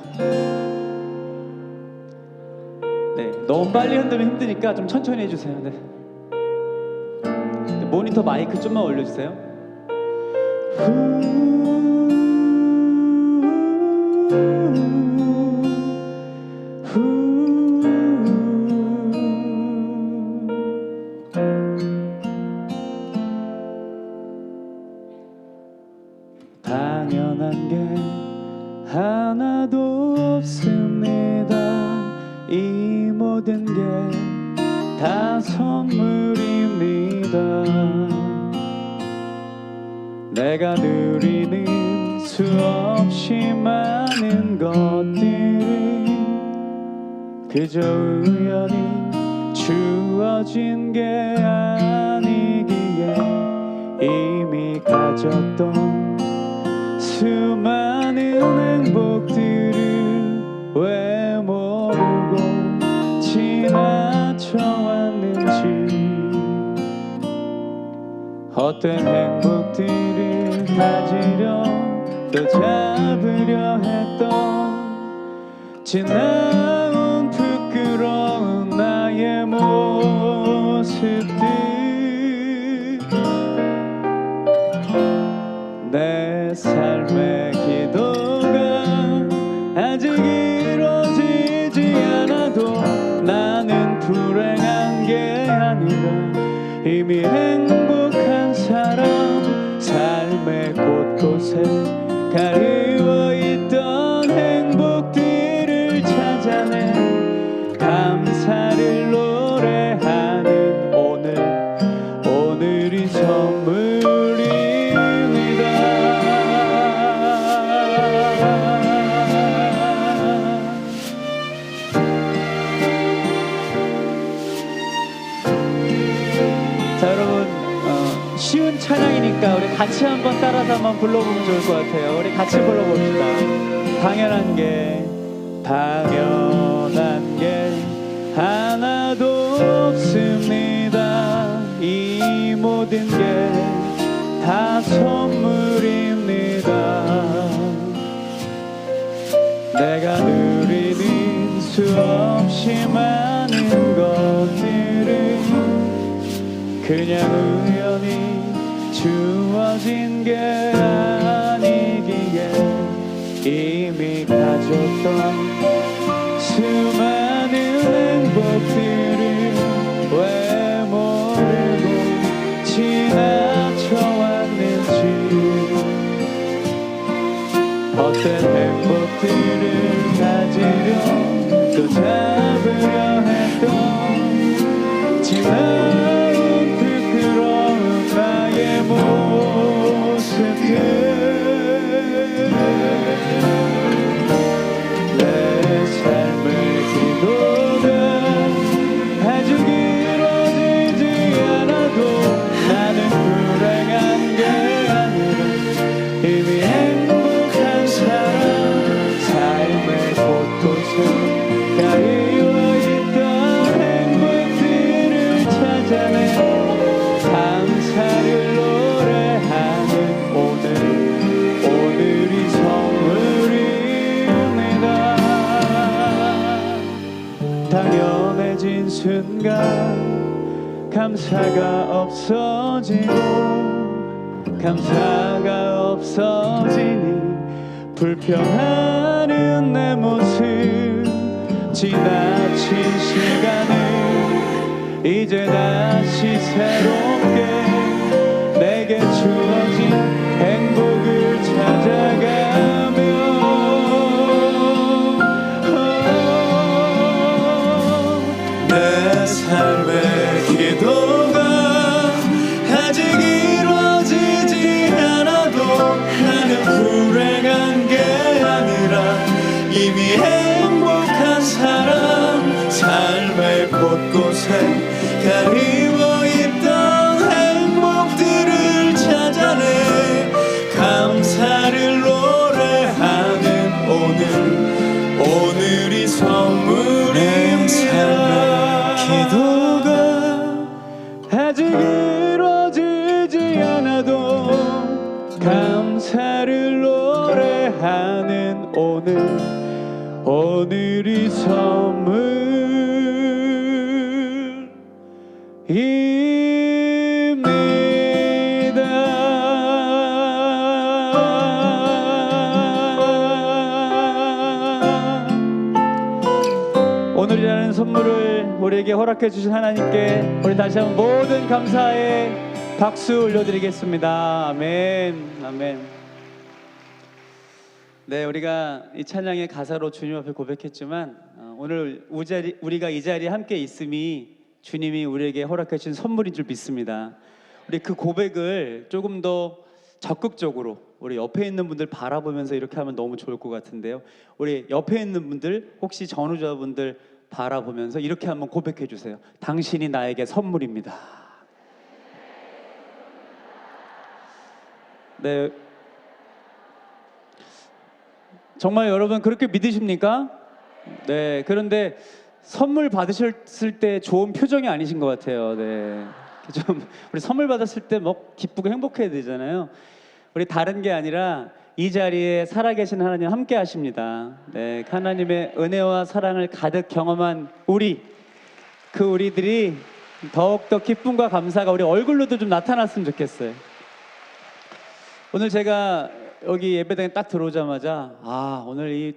네, 너무 빨리 흔들면 힘드니까 좀 천천히 해주세요. 네. 모니터 마이크 좀만 올려주세요. 당연한 게 하나도 없습니다. 이 모든 게 다 선물입니다. 내가 누리는 수없이 많은 것들은 그저 우연히 주어진 게 아니기에 이미 가졌던 수많은 행복들을 왜 모르고 지나쳐왔는지, 헛된 행복들을 가지려 또 잡으려 했던 지나온 부끄러운 나의 모습들, 내 삶의 기도가 아직 이루어지지 않아도 나는 불행한 게 아니라 이미 행복한 사람, 삶의 곳곳에 가리워 있던 행복들을 찾아내 감사를 노래하는 오늘이 선물입니다. 자, 여러분, 쉬운 찬양이니까 우리 같이 한번 따라서 한번 불러보면 좋을 것 같아요. 우리 같이 불러봅시다. 당연한 게 하나도 없습니다. 이 모든 게 다 선물입니다. 내가 누리는 수없이 많은 것들은 그냥 우연히 주어진 게 아니기에 이미 가졌던 수많은 행복들을 왜 모르고 지나쳐왔는지 어떤 행복들을 가지려 또 잡으려 했던 지나온 부끄러운 나의 모습들 내 삶의 기도가 아주 길어지지 않아도 나는 불행한 게 아니라 이미 행복한 사람 삶의 곳곳에 가리워 있던 행복들을 찾아내 감사를 노래하는 오늘이 선물입니다. 당연해진 순간 감사가 없어지고 감사가 없어지니 불평하는 내 모습 지나친 시간을 이제 다시 새롭게 내게 주어진 행복을 찾아가며 내 삶의 기도가 아직 이루어지지 않아도 나는 불행한 게 아니라 이미 행복한 사람 삶의 곳곳에 가리워 있던 행복들을 찾아내 감사를 노래하는 오늘이 선물입니다. 기도가 아직 이루어지지 않아도 감사를 노래하는 오늘이 선물입니다. 오늘이라는 선물을 우리에게 허락해 주신 하나님께 우리 다시 한번 모든 감사의 박수 올려드리겠습니다. 아멘. 아멘. 네, 우리가 이 찬양의 가사로 주님 앞에 고백했지만 오늘 우리가 이 자리에 함께 있음이 주님이 우리에게 허락해 주신 선물인 줄 믿습니다. 우리 그 고백을 조금 더 적극적으로 우리 옆에 있는 분들 바라보면서 이렇게 하면 너무 좋을 것 같은데요. 우리 옆에 있는 분들 혹시 전우자분들 바라보면서 이렇게 한번 고백해 주세요. 당신이 나에게 선물입니다. 네, 정말 여러분 그렇게 믿으십니까? 네, 그런데 선물 받으셨을 때 좋은 표정이 아니신 것 같아요. 네, 좀 우리 선물 받았을 때 뭐 기쁘고 행복해야 되잖아요. 우리 다른 게 아니라 이 자리에 살아계신 하나님 함께 하십니다. 네, 하나님의 은혜와 사랑을 가득 경험한 우리들이 더욱더 기쁨과 감사가 우리 얼굴로도 좀 나타났으면 좋겠어요. 오늘 제가 여기 예배당에 딱 들어오자마자 오늘 이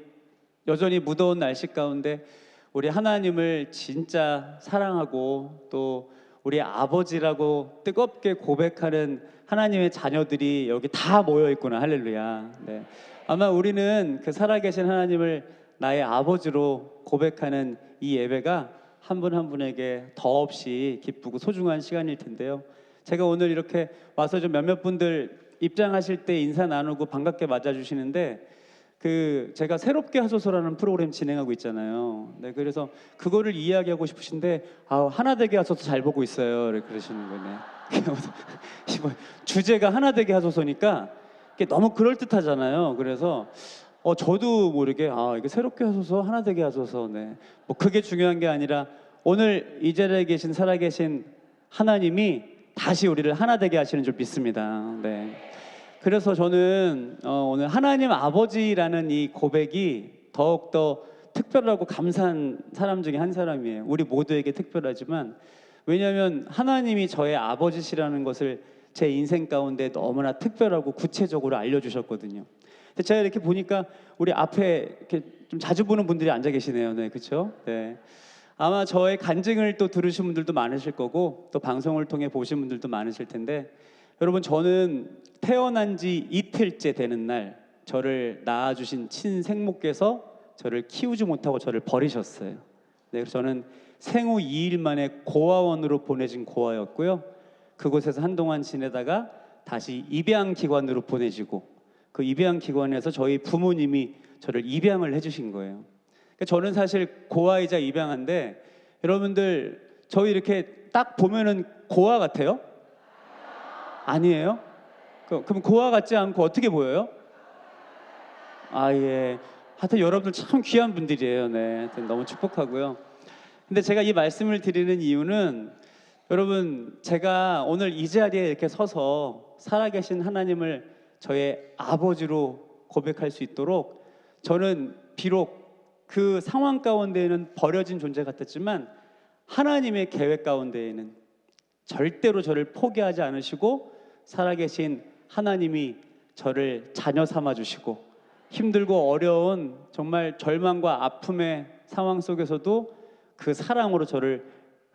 여전히 무더운 날씨 가운데 우리 하나님을 진짜 사랑하고 또 우리 아버지라고 뜨겁게 고백하는 하나님의 자녀들이 여기 다 모여 있구나. 할렐루야. 네. 아마 우리는 그 살아계신 하나님을 나의 아버지로 고백하는 이 예배가 한 분 한 분에게 더없이 기쁘고 소중한 시간일 텐데요. 제가 오늘 이렇게 와서 좀 몇몇 분들 입장하실 때 인사 나누고 반갑게 맞아주시는데 제가 새롭게 하소서라는 프로그램 진행하고 있잖아요. 네, 그래서 그거를 이야기하고 싶으신데 하나 되게 하소서 잘 보고 있어요. 그러시는 거네. 주제가 하나 되게 하소서니까 이게 너무 그럴 듯하잖아요. 그래서 저도 모르게 이게 새롭게 하소서, 하나 되게 하소서. 네, 뭐 그게 중요한 게 아니라 오늘 이 자리에 계신 살아계신 하나님이 다시 우리를 하나 되게 하시는 줄 믿습니다. 네. 그래서 저는 오늘 하나님 아버지라는 이 고백이 더욱더 특별하고 감사한 사람 중에 한 사람이에요. 우리 모두에게 특별하지만 왜냐하면 하나님이 저의 아버지시라는 것을 제 인생 가운데 너무나 특별하고 구체적으로 알려주셨거든요. 근데 제가 이렇게 보니까 우리 앞에 이렇게 좀 자주 보는 분들이 앉아 계시네요. 네, 그렇죠? 네. 아마 저의 간증을 또 들으신 분들도 많으실 거고 또 방송을 통해 보신 분들도 많으실 텐데, 여러분, 저는 태어난 지 이틀째 되는 날 저를 낳아주신 친생모께서 저를 키우지 못하고 저를 버리셨어요. 네, 그래서 저는 생후 2일 만에 고아원으로 보내진 고아였고요. 그곳에서 한동안 지내다가 다시 입양기관으로 보내지고, 그 입양기관에서 저희 부모님이 저를 입양을 해주신 거예요. 그러니까 저는 사실 고아이자 입양한데, 여러분들 저희 이렇게 딱 보면은 고아 같아요? 아니에요? 그럼 고아 같지 않고 어떻게 보여요? 아, 예. 하여튼 여러분들 참 귀한 분들이에요. 네, 하여튼 너무 축복하고요. 근데 제가 이 말씀을 드리는 이유는, 여러분, 제가 오늘 이 자리에 이렇게 서서 살아계신 하나님을 저의 아버지로 고백할 수 있도록, 저는 비록 그 상황 가운데에는 버려진 존재 같았지만 하나님의 계획 가운데에는 절대로 저를 포기하지 않으시고 살아계신 하나님이 저를 자녀 삼아 주시고, 힘들고 어려운 정말 절망과 아픔의 상황 속에서도 그 사랑으로 저를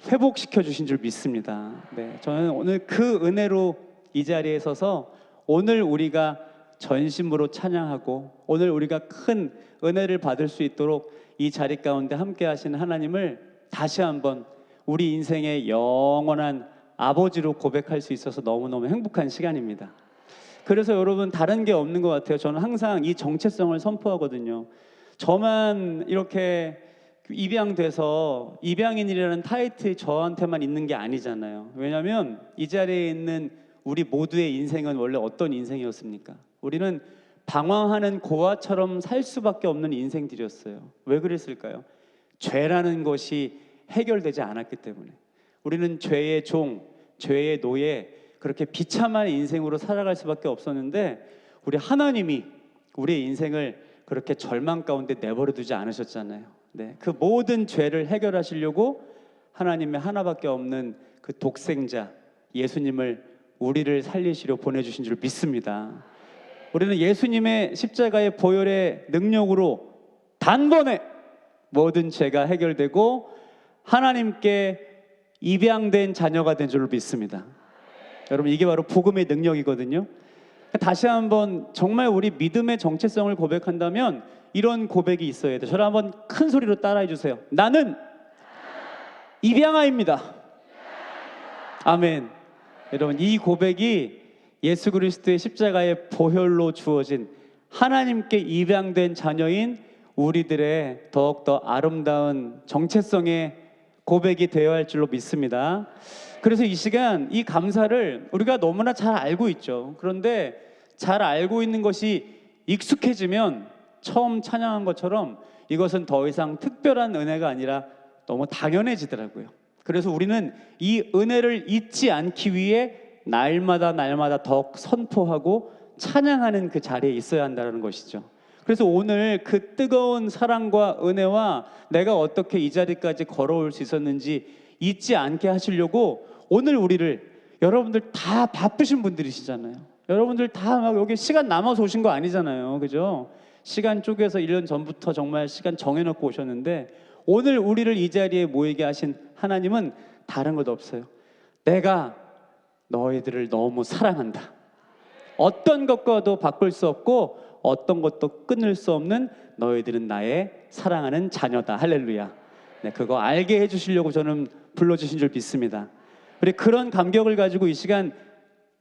회복시켜 주신 줄 믿습니다. 네, 저는 오늘 그 은혜로 이 자리에 서서 오늘 우리가 전심으로 찬양하고 오늘 우리가 큰 은혜를 받을 수 있도록 이 자리 가운데 함께 하시는 하나님을 다시 한번 우리 인생의 영원한 아버지로 고백할 수 있어서 너무너무 행복한 시간입니다. 그래서 여러분, 다른 게 없는 것 같아요. 저는 항상 이 정체성을 선포하거든요. 저만 이렇게 입양돼서 입양인이라는 타이틀이 저한테만 있는 게 아니잖아요. 왜냐하면 이 자리에 있는 우리 모두의 인생은 원래 어떤 인생이었습니까? 우리는 방황하는 고아처럼 살 수밖에 없는 인생들이었어요. 왜 그랬을까요? 죄라는 것이 해결되지 않았기 때문에. 우리는 죄의 종, 죄의 노예, 그렇게 비참한 인생으로 살아갈 수밖에 없었는데, 우리 하나님이 우리의 인생을 그렇게 절망 가운데 내버려 두지 않으셨잖아요. 네, 그 모든 죄를 해결하시려고 하나님의 하나밖에 없는 그 독생자 예수님을 우리를 살리시려 보내주신 줄 믿습니다. 우리는 예수님의 십자가의 보혈의 능력으로 단번에 모든 죄가 해결되고 하나님께 입양된 자녀가 된 줄로 믿습니다. 여러분, 이게 바로 복음의 능력이거든요. 다시 한번 정말 우리 믿음의 정체성을 고백한다면 이런 고백이 있어야 돼요. 저를 한번 큰 소리로 따라해 주세요. 나는 입양아입니다. 아멘. 여러분, 이 고백이 예수 그리스도의 십자가의 보혈로 주어진 하나님께 입양된 자녀인 우리들의 더욱더 아름다운 정체성의 고백이 되어야 할 줄로 믿습니다. 그래서 이 시간 이 감사를 우리가 너무나 잘 알고 있죠. 그런데 잘 알고 있는 것이 익숙해지면 처음 찬양한 것처럼 이것은 더 이상 특별한 은혜가 아니라 너무 당연해지더라고요. 그래서 우리는 이 은혜를 잊지 않기 위해 날마다 더 선포하고 찬양하는 그 자리에 있어야 한다는 것이죠. 그래서 오늘 그 뜨거운 사랑과 은혜와 내가 어떻게 이 자리까지 걸어올 수 있었는지 잊지 않게 하시려고 오늘 우리를, 여러분들 다 바쁘신 분들이시잖아요. 여러분들 다 막 여기 시간 남아서 오신 거 아니잖아요. 그죠? 시간 쪼개서 1년 전부터 정말 시간 정해놓고 오셨는데, 오늘 우리를 이 자리에 모이게 하신 하나님은 다른 것 없어요. 내가 너희들을 너무 사랑한다. 어떤 것과도 바꿀 수 없고 어떤 것도 끊을 수 없는 너희들은 나의 사랑하는 자녀다. 할렐루야. 네, 그거 알게 해주시려고 저는 불러주신 줄 믿습니다. 우리 그런 감격을 가지고 이 시간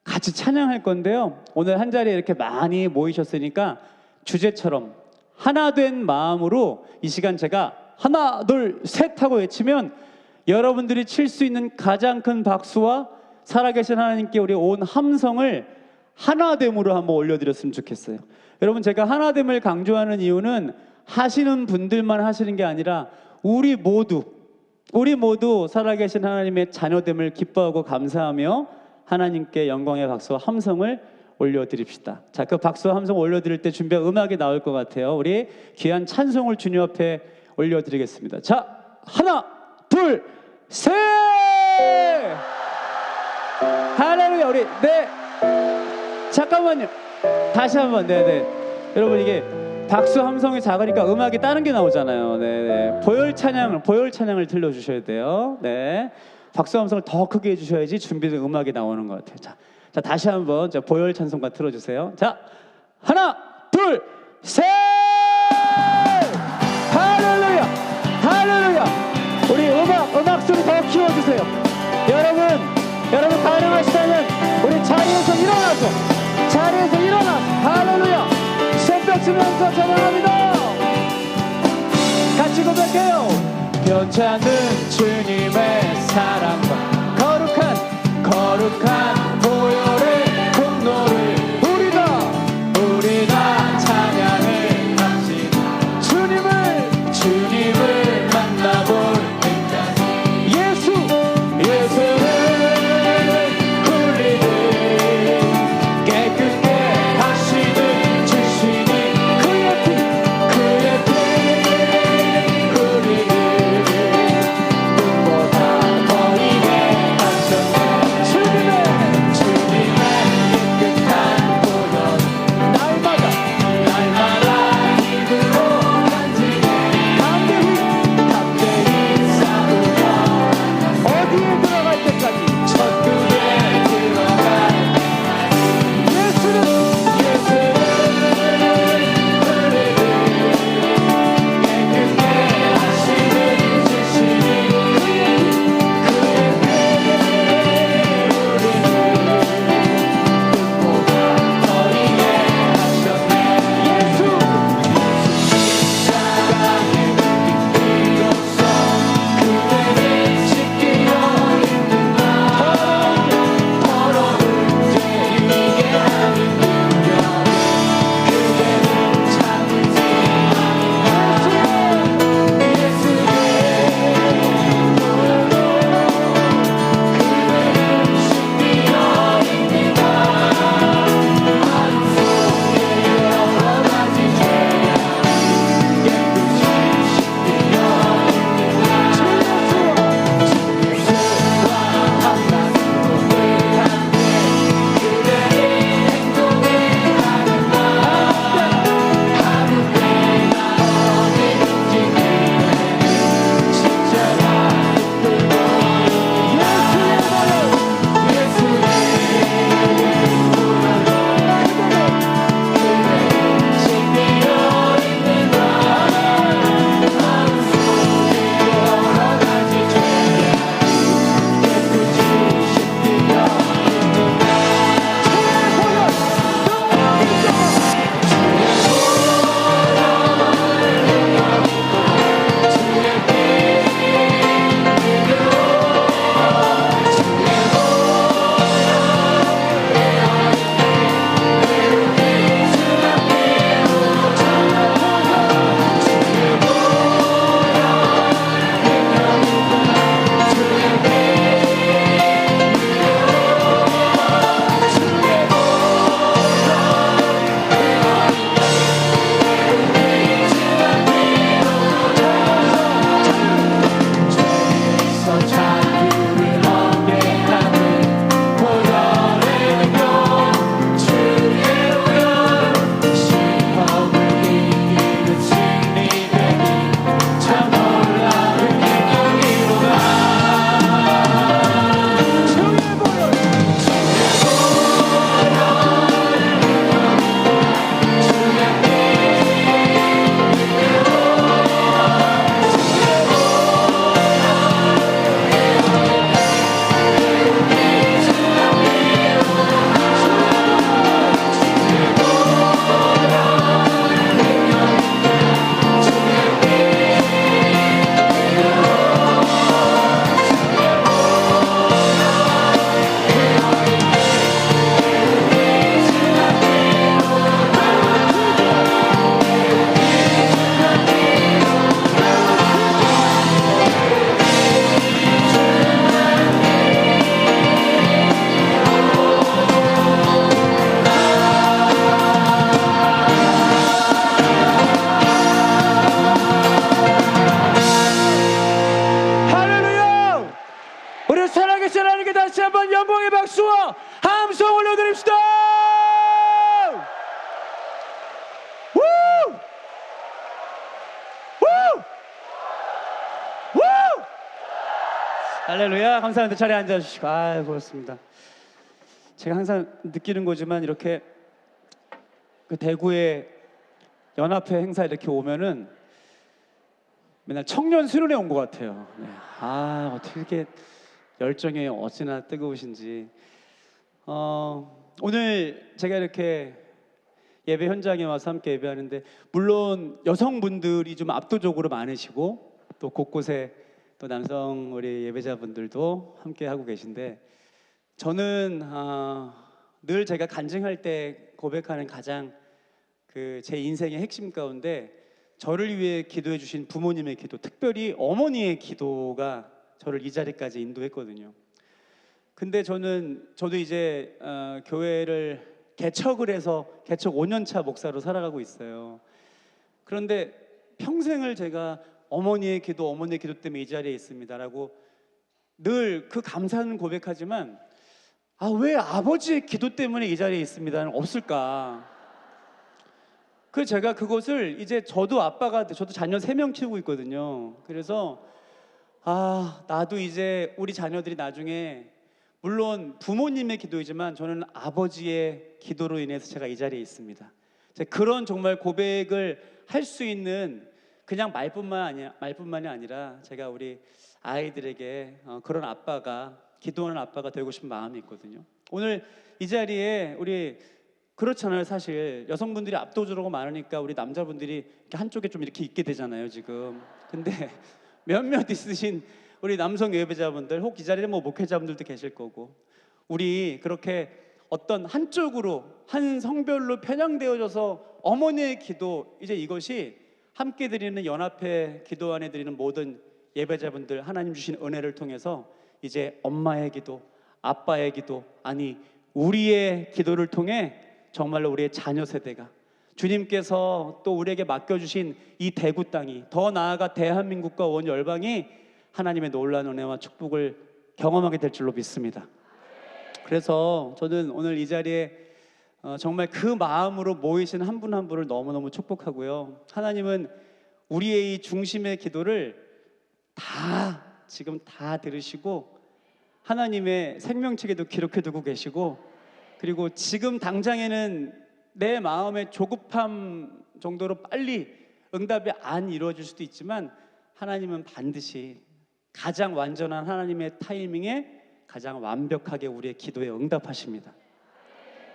같이 찬양할 건데요. 오늘 한 자리에 이렇게 많이 모이셨으니까 주제처럼 하나 된 마음으로 이 시간 제가 하나 둘 셋 하고 외치면 여러분들이 칠 수 있는 가장 큰 박수와 살아계신 하나님께 우리 온 함성을 하나됨으로 한번 올려드렸으면 좋겠어요. 여러분, 제가 하나됨을 강조하는 이유는 하시는 분들만 하시는 게 아니라 우리 모두 살아계신 하나님의 자녀됨을 기뻐하고 감사하며 하나님께 영광의 박수와 함성을 올려드립시다. 자, 그 박수와 함성 올려드릴 때 준비한 음악이 나올 것 같아요. 우리 귀한 찬송을 주님 앞에 올려드리겠습니다. 자, 하나 둘 셋. 할렐루야. 우리 네 잠깐만요. 다시 한번 네네. 여러분 이게 박수 함성이 작으니까 음악이 다른 게 나오잖아요. 네네. 보혈 찬양을 들려주셔야 돼요. 네. 박수 함성을 더 크게 해주셔야지 준비된 음악이 나오는 것 같아요. 자 다시 한번 보혈 찬송가 틀어주세요. 자 하나 둘 셋. 할렐루야 할렐루야. 우리 음악 소리 더 키워주세요. 여러분 가능하시다면 우리 자리에서 일어나서 할렐루야 손뼉 치면서 찬양합니다. 같이 고백해요. 변치 않는 주님의 사랑과 거룩한 보혈의 공로를 우리 다 찬양을 합시다. 주님을 만나볼 때까지 예수를 홀리는 깨끗게 하시는 주시니 그의 피 우리를 눈보다 더 임해 하셨네. 할렐루야. 감사합니다. 자리에 앉아주시고. 아, 고맙습니다. 제가 항상 느끼는 거지만 이렇게 그 대구의 연합회 행사 이렇게 오면은 맨날 청년 수련회 온 것 같아요. 네. 아, 어떻게 이렇게 열정이 어찌나 뜨거우신지. 오늘 제가 이렇게 예배 현장에 와서 함께 예배하는데 물론 여성분들이 좀 압도적으로 많으시고 또 곳곳에 또 남성 우리 예배자분들도 함께 하고 계신데 저는 늘 제가 간증할 때 고백하는 가장 그 제 인생의 핵심 가운데 저를 위해 기도해 주신 부모님의 기도, 특별히 어머니의 기도가 저를 이 자리까지 인도했거든요. 근데 저도 이제 교회를 개척을 해서 개척 5년차 목사로 살아가고 있어요. 그런데 평생을 제가 어머니의 기도 때문에 이 자리에 있습니다라고 늘 그 감사는 고백하지만 왜 아버지의 기도 때문에 이 자리에 있습니다는 없을까? 그래서 제가 그것을 이제 저도 자녀 3명 키우고 있거든요. 그래서 나도 이제 우리 자녀들이 나중에 물론 부모님의 기도이지만 저는 아버지의 기도로 인해서 제가 이 자리에 있습니다. 그런 정말 고백을 할 수 있는 그냥 말뿐만이 아니라 제가 우리 아이들에게 그런 아빠가 기도하는 아빠가 되고 싶은 마음이 있거든요. 오늘 이 자리에 우리 그렇잖아요. 사실 여성분들이 압도적으로 많으니까 우리 남자분들이 이렇게 한쪽에 좀 이렇게 있게 되잖아요 지금. 근데 몇몇 있으신 우리 남성 예배자분들 혹 이 자리에 목회자분들도 계실 거고 우리 그렇게 어떤 한쪽으로 한 성별로 편향되어져서 어머니의 기도 이제 이것이 함께 드리는 연합회 기도 안에 드리는 모든 예배자분들 하나님 주신 은혜를 통해서 이제 엄마의 기도, 아빠의 기도, 아니 우리의 기도를 통해 정말로 우리의 자녀 세대가 주님께서 또 우리에게 맡겨주신 이 대구 땅이 더 나아가 대한민국과 온 열방이 하나님의 놀라운 은혜와 축복을 경험하게 될 줄로 믿습니다. 그래서 저는 오늘 이 자리에 정말 그 마음으로 모이신 한 분 한 분을 너무너무 축복하고요. 하나님은 우리의 이 중심의 기도를 지금 다 들으시고 하나님의 생명책에도 기록해 두고 계시고 그리고 지금 당장에는 내 마음의 조급함 정도로 빨리 응답이 안 이루어질 수도 있지만 하나님은 반드시 가장 완전한 하나님의 타이밍에 가장 완벽하게 우리의 기도에 응답하십니다.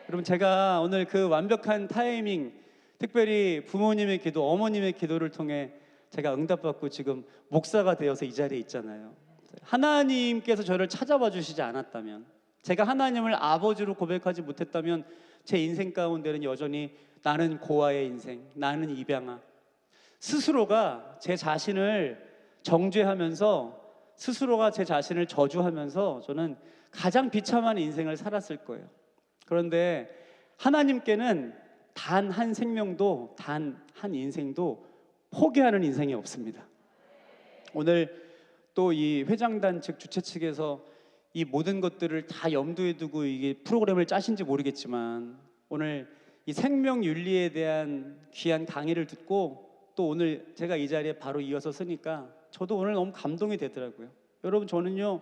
여러분 제가 오늘 그 완벽한 타이밍 특별히 부모님의 기도, 어머님의 기도를 통해 제가 응답받고 지금 목사가 되어서 이 자리에 있잖아요. 하나님께서 저를 찾아와 주시지 않았다면 제가 하나님을 아버지로 고백하지 못했다면 제 인생 가운데는 여전히 나는 고아의 인생, 나는 입양아 스스로가 제 자신을 정죄하면서 스스로가 제 자신을 저주하면서 저는 가장 비참한 인생을 살았을 거예요. 그런데 하나님께는 단 한 생명도 단 한 인생도 포기하는 인생이 없습니다. 오늘 또 이 회장단 측 주최 측에서 이 모든 것들을 다 염두에 두고 이게 프로그램을 짜신지 모르겠지만 오늘 이 생명윤리에 대한 귀한 강의를 듣고 또 오늘 제가 이 자리에 바로 이어서 서니까 저도 오늘 너무 감동이 되더라고요. 여러분 저는요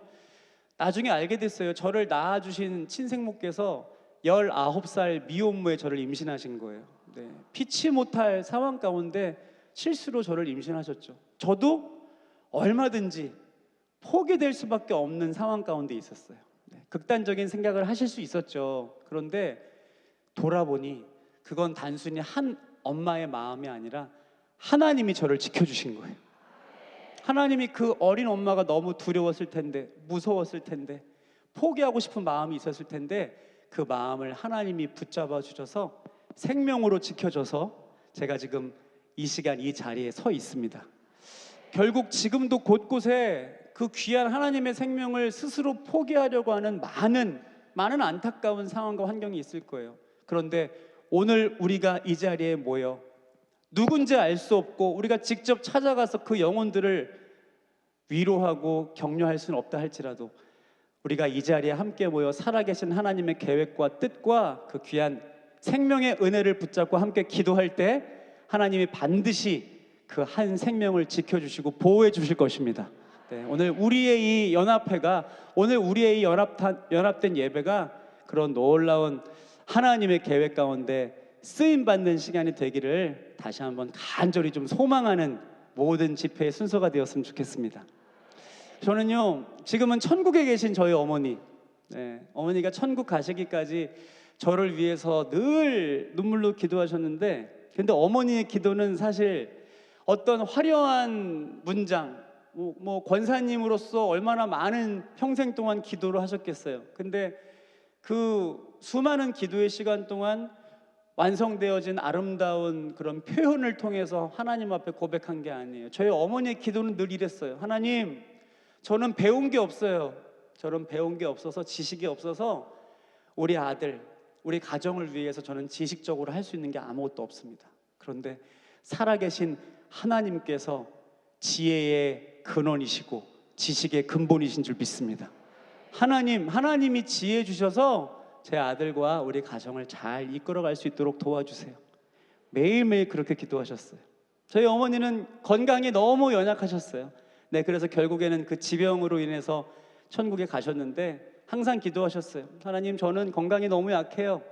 나중에 알게 됐어요. 저를 낳아주신 친생모께서 19살 미혼모에 저를 임신하신 거예요. 네, 피치 못할 상황 가운데 실수로 저를 임신하셨죠. 저도 얼마든지 포기될 수밖에 없는 상황 가운데 있었어요. 네, 극단적인 생각을 하실 수 있었죠. 그런데 돌아보니 그건 단순히 한 엄마의 마음이 아니라 하나님이 저를 지켜주신 거예요. 하나님이 그 어린 엄마가 너무 두려웠을 텐데 무서웠을 텐데 포기하고 싶은 마음이 있었을 텐데 그 마음을 하나님이 붙잡아 주셔서 생명으로 지켜줘서 제가 지금 이 시간 이 자리에 서 있습니다. 결국 지금도 곳곳에 그 귀한 하나님의 생명을 스스로 포기하려고 하는 많은 안타까운 상황과 환경이 있을 거예요. 그런데 오늘 우리가 이 자리에 모여 누군지 알 수 없고 우리가 직접 찾아가서 그 영혼들을 위로하고 격려할 수는 없다 할지라도 우리가 이 자리에 함께 모여 살아계신 하나님의 계획과 뜻과 그 귀한 생명의 은혜를 붙잡고 함께 기도할 때 하나님이 반드시 그 한 생명을 지켜주시고 보호해 주실 것입니다. 네, 오늘 우리의 이 연합회가 오늘 우리의 이 연합된 예배가 그런 놀라운 하나님의 계획 가운데 쓰임 받는 시간이 되기를 다시 한번 간절히 좀 소망하는 모든 집회의 순서가 되었으면 좋겠습니다. 저는요, 지금은 천국에 계신 저희 어머니, 어머니가 천국 가시기까지 저를 위해서 늘 눈물로 기도하셨는데, 근데 어머니의 기도는 사실 어떤 화려한 문장, 뭐 권사님으로서 얼마나 많은 평생 동안 기도를 하셨겠어요. 근데 그 수많은 기도의 시간 동안 완성되어진 아름다운 그런 표현을 통해서 하나님 앞에 고백한 게 아니에요. 저희 어머니의 기도는 늘 이랬어요. 하나님, 저는 배운 게 없어요. 저는 배운 게 없어서, 지식이 없어서 우리 아들, 우리 가정을 위해서 저는 지식적으로 할 수 있는 게 아무것도 없습니다. 그런데 살아계신 하나님께서 지혜의 근원이시고 지식의 근본이신 줄 믿습니다. 하나님이 지혜 주셔서 제 아들과 우리 가정을 잘 이끌어갈 수 있도록 도와주세요. 매일매일 그렇게 기도하셨어요. 저희 어머니는 건강이 너무 연약하셨어요. 네, 그래서 결국에는 그 지병으로 인해서 천국에 가셨는데 항상 기도하셨어요. 하나님, 저는 건강이 너무 약해요.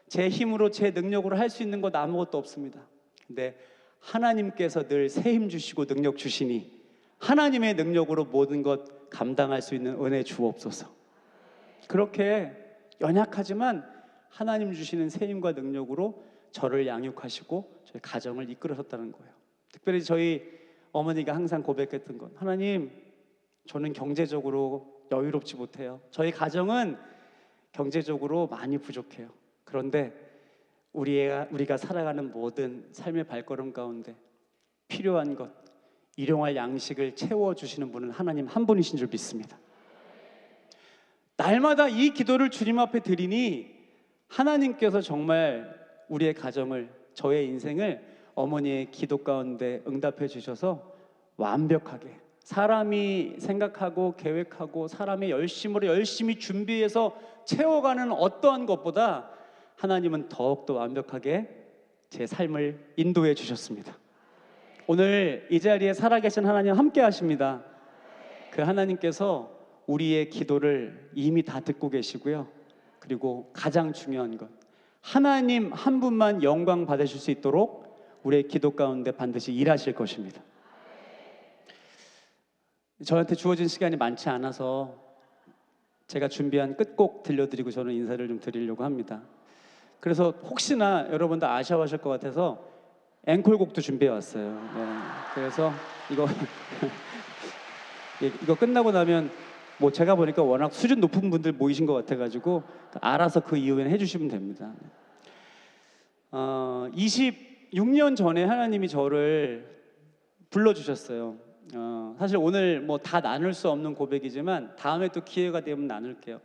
제 힘으로, 제 능력으로 할 수 있는 것 아무것도 없습니다. 근데 하나님께서 늘 새 힘 주시고 능력 주시니 하나님의 능력으로 모든 것 감당할 수 있는 은혜 주옵소서. 그렇게 연약하지만 하나님 주시는 새 힘과 능력으로 저를 양육하시고 저희 가정을 이끌으셨다는 거예요. 특별히 저희 어머니가 항상 고백했던 건, 하나님, 저는 경제적으로 여유롭지 못해요. 저희 가정은 경제적으로 많이 부족해요. 그런데 우리가 살아가는 모든 삶의 발걸음 가운데 필요한 것, 일용할 양식을 채워주시는 분은 하나님 한 분이신 줄 믿습니다. 날마다 이 기도를 주님 앞에 드리니 하나님께서 정말 우리의 가정을, 저의 인생을 어머니의 기도 가운데 응답해 주셔서 완벽하게, 사람이 생각하고 계획하고 사람의 열심으로 열심히 준비해서 채워가는 어떠한 것보다 하나님은 더욱더 완벽하게 제 삶을 인도해 주셨습니다. 오늘 이 자리에 살아계신 하나님 함께 하십니다. 그 하나님께서 우리의 기도를 이미 다 듣고 계시고요. 그리고 가장 중요한 것, 하나님 한 분만 영광 받으실 수 있도록 우리의 기도 가운데 반드시 일하실 것입니다. 저한테 주어진 시간이 많지 않아서 제가 준비한 끝곡 들려드리고 저는 인사를 좀 드리려고 합니다. 그래서 혹시나 여러분들 아쉬워하실 것 같아서 앵콜곡도 준비해 왔어요. 네. 그래서 이거 끝나고 나면 뭐 제가 보니까 워낙 수준 높은 분들 모이신 것 같아가지고 알아서 그 이후에는 해주시면 됩니다. 26년 전에 하나님이 저를 불러주셨어요. 사실 오늘 뭐 다 나눌 수 없는 고백이지만 다음에 또 기회가 되면 나눌게요.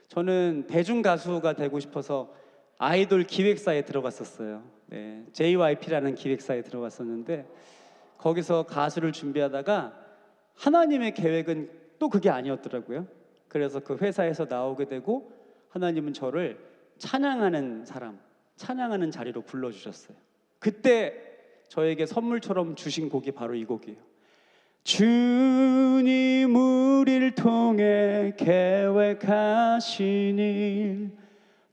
저는 대중 가수가 되고 싶어서 아이돌 기획사에 들어갔었어요. 네, JYP라는 기획사에 들어갔었는데 거기서 가수를 준비하다가 하나님의 계획은 또 그게 아니었더라고요. 그래서 그 회사에서 나오게 되고 하나님은 저를 찬양하는 사람, 찬양하는 자리로 불러주셨어요. 그때 저에게 선물처럼 주신 곡이 바로 이 곡이에요. 주님 우리를 통해 계획하신 일,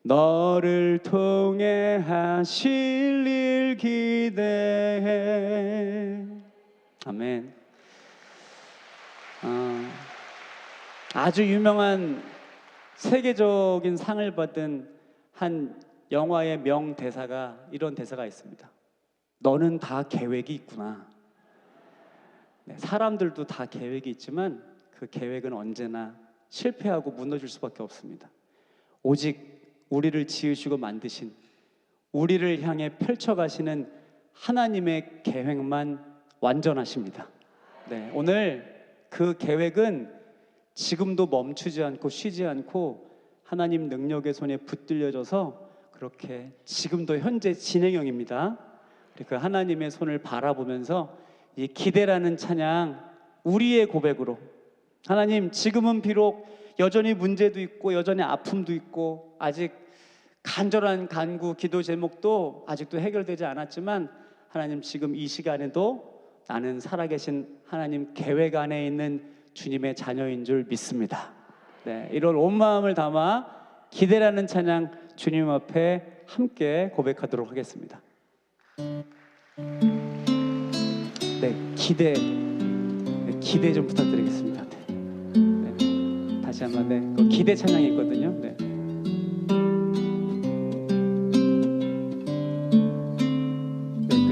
너를 통해 하실 일 기대해. 아멘. 아주 유명한 세계적인 상을 받은 한 영화의 명대사가 이런 대사가 있습니다. 너는 다 계획이 있구나. 네, 사람들도 다 계획이 있지만 그 계획은 언제나 실패하고 무너질 수밖에 없습니다. 오직 우리를 지으시고 만드신, 우리를 향해 펼쳐가시는 하나님의 계획만 완전하십니다. 네, 오늘 그 계획은 지금도 멈추지 않고 쉬지 않고 하나님 능력의 손에 붙들려져서 그렇게 지금도 현재 진행형입니다. 그 하나님의 손을 바라보면서 이 기대라는 찬양, 우리의 고백으로, 하나님 지금은 비록 여전히 문제도 있고 여전히 아픔도 있고 아직 간절한 간구 기도 제목도 아직도 해결되지 않았지만 하나님 지금 이 시간에도 나는 살아계신 하나님 계획 안에 있는 주님의 자녀인 줄 믿습니다. 네, 이런 온 마음을 담아 기대라는 찬양 주님 앞에 함께 고백하도록 하겠습니다. 네, 기대 좀 부탁드리겠습니다. 네, 다시 한번 그 기대 찬양이 있거든요. 네.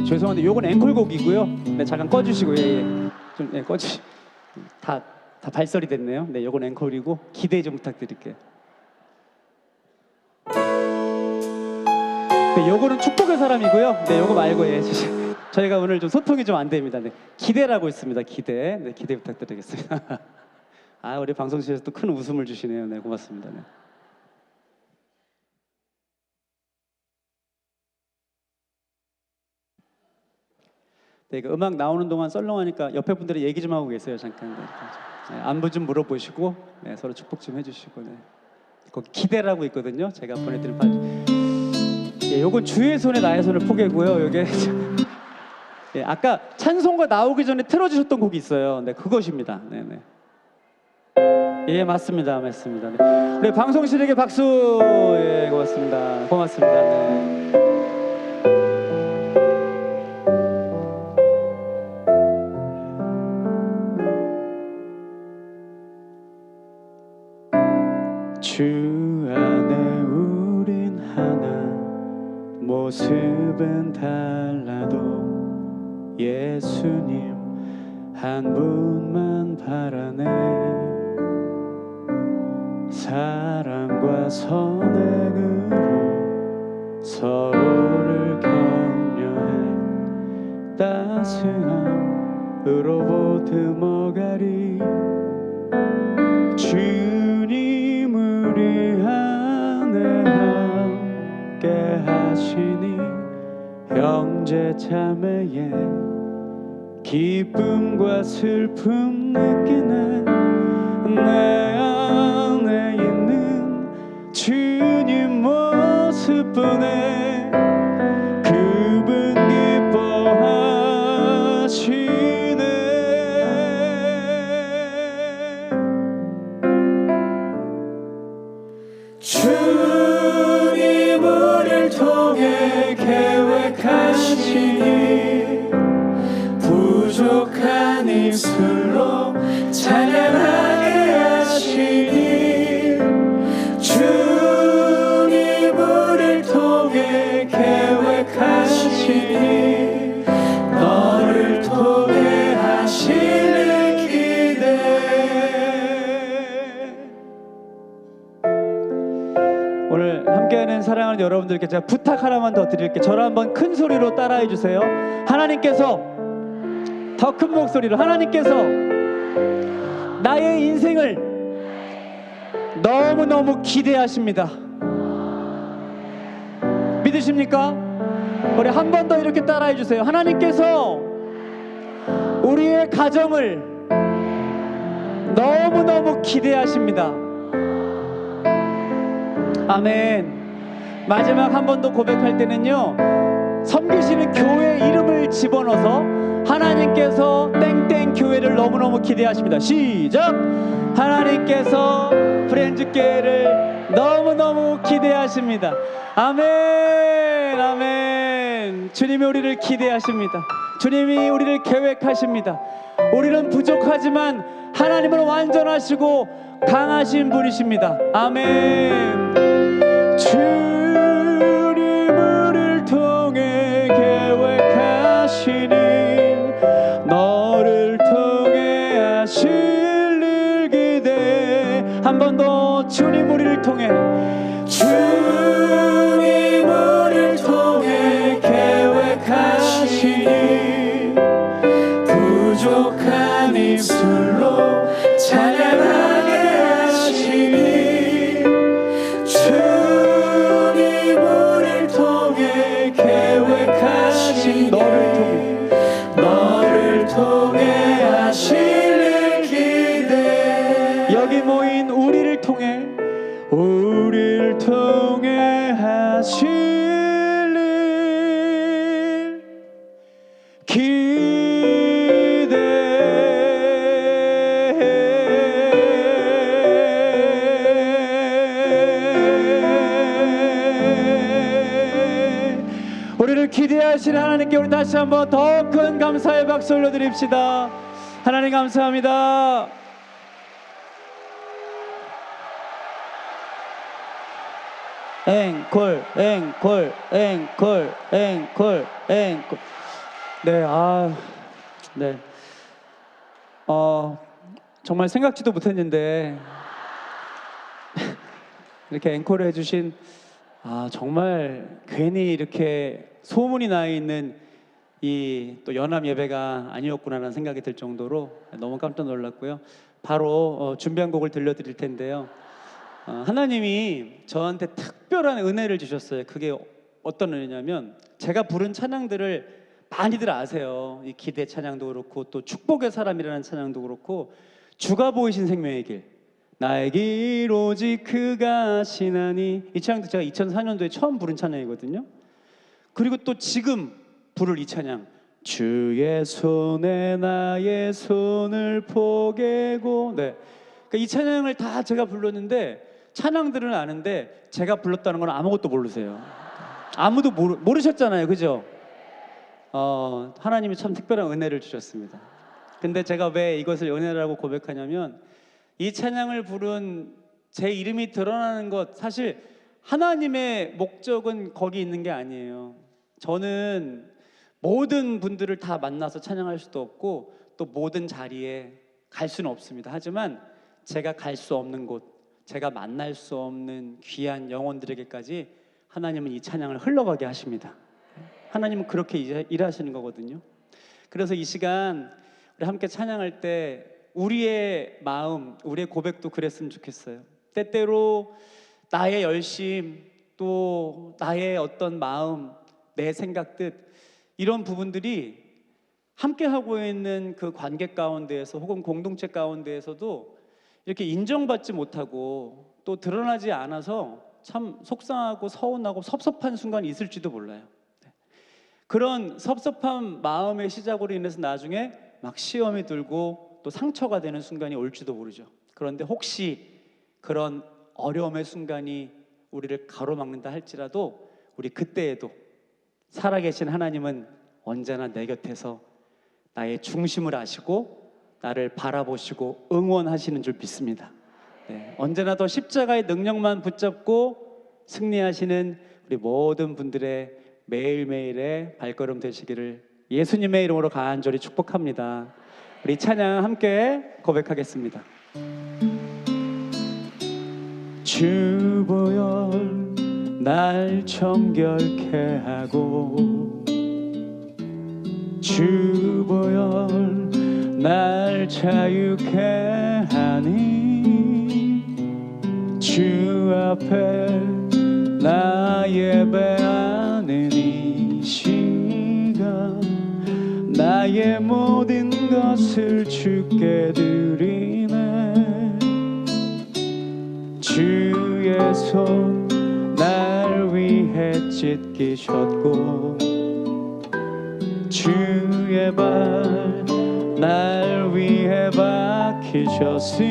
죄송한데 요건 앵콜곡이고요. 네, 잠깐 꺼주시고 좀 꺼주시. 다 발설이 됐네요. 네, 요건 앵콜이고 기대 좀 부탁드릴게요. 네, 요거는 축복의 사람이고요. 네, 요거 말고 저희가 오늘 좀 소통이 좀 안 됩니다. 네, 기대라고 있습니다. 기대. 네, 기대 부탁드리겠습니다. 아, 우리 방송실에서 또 큰 웃음을 주시네요. 네, 고맙습니다. 네. 네, 그 음악 나오는 동안 썰렁하니까 옆에 분들이 얘기 좀 하고 계세요. 잠깐. 네, 안부 좀 물어보시고 네, 서로 축복 좀 해주시고. 네. 거기 기대라고 있거든요. 제가 보내드린 파일. 예, 요건 주의 손에 나의 손을 포개고요. 요게 예, 아까 찬송가 나오기 전에 틀어주셨던 곡이 있어요. 네, 그것입니다. 네네. 예, 맞습니다. 맞습니다. 네. 우리 방송실에게 박수. 예, 고맙습니다. 고맙습니다. 네. 주 안에 우린 하나 모습은 달라도 예수님 한 분만 바라네 사랑과 선행으로 서로를 격려해 따스함으로 보듬어가리 주님 우리 안에 함께 하시니 형제 자매의 기쁨과 슬픔 느끼네 내 안에 있는 주님 모습뿐에 그분 기뻐하시네 주님 우리를 통해 계획하시니 부족한 입술로 찬양하게 하시니 주님 우리를 통해 계획하시니 너를 통해 하시는 기대 오늘 함께하는 사랑하는 여러분들께 제가 부탁 하나만 더 드릴게요. 저를 한번 큰 소리로 따라해 주세요. 하나님께서 더 큰 목소리로 하나님께서 나의 인생을 너무너무 기대하십니다. 믿으십니까? 우리 한 번 더 이렇게 따라해 주세요. 하나님께서 우리의 가정을 너무너무 기대하십니다. 아멘. 마지막 한 번 더 고백할 때는요 섬기시는 교회 이름을 집어넣어서 하나님께서 땡땡 교회를 너무너무 기대하십니다. 시작! 하나님께서 프렌즈교회를 너무너무 기대하십니다. 아멘. 아멘. 주님이 우리를 기대하십니다. 주님이 우리를 계획하십니다. 우리는 부족하지만 하나님은 완전하시고 강하신 분이십니다. 아멘. 주님 우리를 통해 계획하시니 너를 통해 하실 일 기대 한 번 더 주님 우리를 통해 주님 우리를 통해 계획하시니 부족한 입술로 찬양하게 하시니 주님 우리를 통해 계획하시니 너를 통해 하실 일 기대 여기 모인 우리를 통해 하실 일 기대 기대하시는 하나님께 우리 다시 한번 더 큰 감사의 박수 올려드립시다. 하나님 감사합니다. 앵콜 앵콜 앵콜 앵콜 앵콜. 네, 네. 정말 생각지도 못했는데 이렇게 앵콜을 해주신 정말 괜히 이렇게 소문이 나 있는 이 또 연합 예배가 아니었구나라는 생각이 들 정도로 너무 깜짝 놀랐고요. 바로 준비한 곡을 들려드릴 텐데요. 하나님이 저한테 특별한 은혜를 주셨어요. 그게 어떤 은혜냐면 제가 부른 찬양들을 많이들 아세요. 이 기대 찬양도 그렇고 또 축복의 사람이라는 찬양도 그렇고 주가 보이신 생명의 길, 나의 길 오직 그가 하시나니, 이 찬양도 제가 2004년도에 처음 부른 찬양이거든요. 그리고 또 지금 부를 이 찬양, 주의 손에 나의 손을 포개고. 네, 그러니까 이 찬양을 다 제가 불렀는데 찬양들은 아는데 제가 불렀다는 건 아무것도 모르세요. 아무도 모르셨잖아요, 그죠? 하나님이 참 특별한 은혜를 주셨습니다. 근데 제가 왜 이것을 은혜라고 고백하냐면 이 찬양을 부른 제 이름이 드러나는 것, 사실 하나님의 목적은 거기 있는 게 아니에요. 저는 모든 분들을 다 만나서 찬양할 수도 없고 또 모든 자리에 갈 수는 없습니다. 하지만 제가 갈 수 없는 곳, 제가 만날 수 없는 귀한 영혼들에게까지 하나님은 이 찬양을 흘러가게 하십니다. 하나님은 그렇게 일하시는 거거든요. 그래서 이 시간 우리 함께 찬양할 때 우리의 마음, 우리의 고백도 그랬으면 좋겠어요. 때때로 나의 열심, 또 나의 어떤 마음, 내 생각들, 이런 부분들이 함께 하고 있는 그 관계 가운데에서 혹은 공동체 가운데에서도 이렇게 인정받지 못하고 또 드러나지 않아서 참 속상하고 서운하고 섭섭한 순간이 있을지도 몰라요. 그런 섭섭한 마음의 시작으로 인해서 나중에 막 시험이 들고 또 상처가 되는 순간이 올지도 모르죠. 그런데 혹시 그런 어려움의 순간이 우리를 가로막는다 할지라도 우리 그때에도 살아계신 하나님은 언제나 내 곁에서 나의 중심을 아시고 나를 바라보시고 응원하시는 줄 믿습니다. 네, 언제나 더 십자가의 능력만 붙잡고 승리하시는 우리 모든 분들의 매일매일의 발걸음 되시기를 예수님의 이름으로 간절히 축복합니다. 우리 찬양 함께 고백하겠습니다. 주 보혈 날 정결케 하고 주 보혈 날 자유케 하니 주 앞에 나 예배하는 이 시간 나의 모든 것을 주께 드리네. 주의 손 날 위해 찢기셨고 주의 발 날 위해 박히셨으니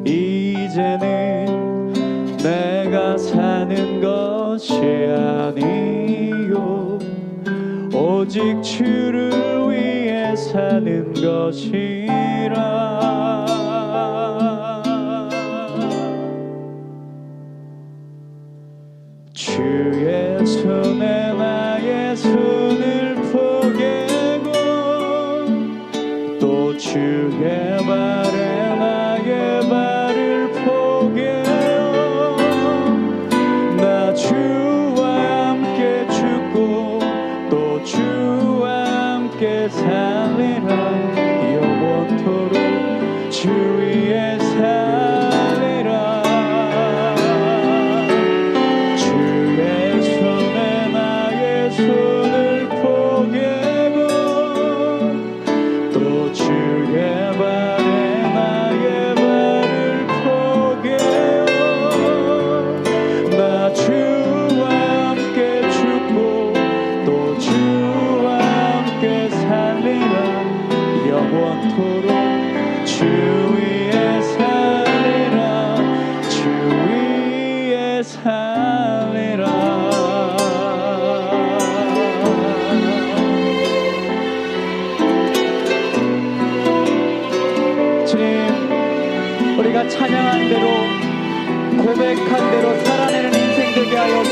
이제는 내가 사는 것이 아니요 오직 주를 위해 사는 것이라. 주의 손에 나의 손을 포개고 또 주의 발에 나의 발을 포개어 나 주와 함께 죽고 또 주와 함께 살리라. 영원토록 주 위에 살리라. 주의 손에 나의 손을 포개고 또 주의 발에 나의 발을 포개어 나 주와 함께 죽고 또 주와 함께 살리라. 영원토록 주 위에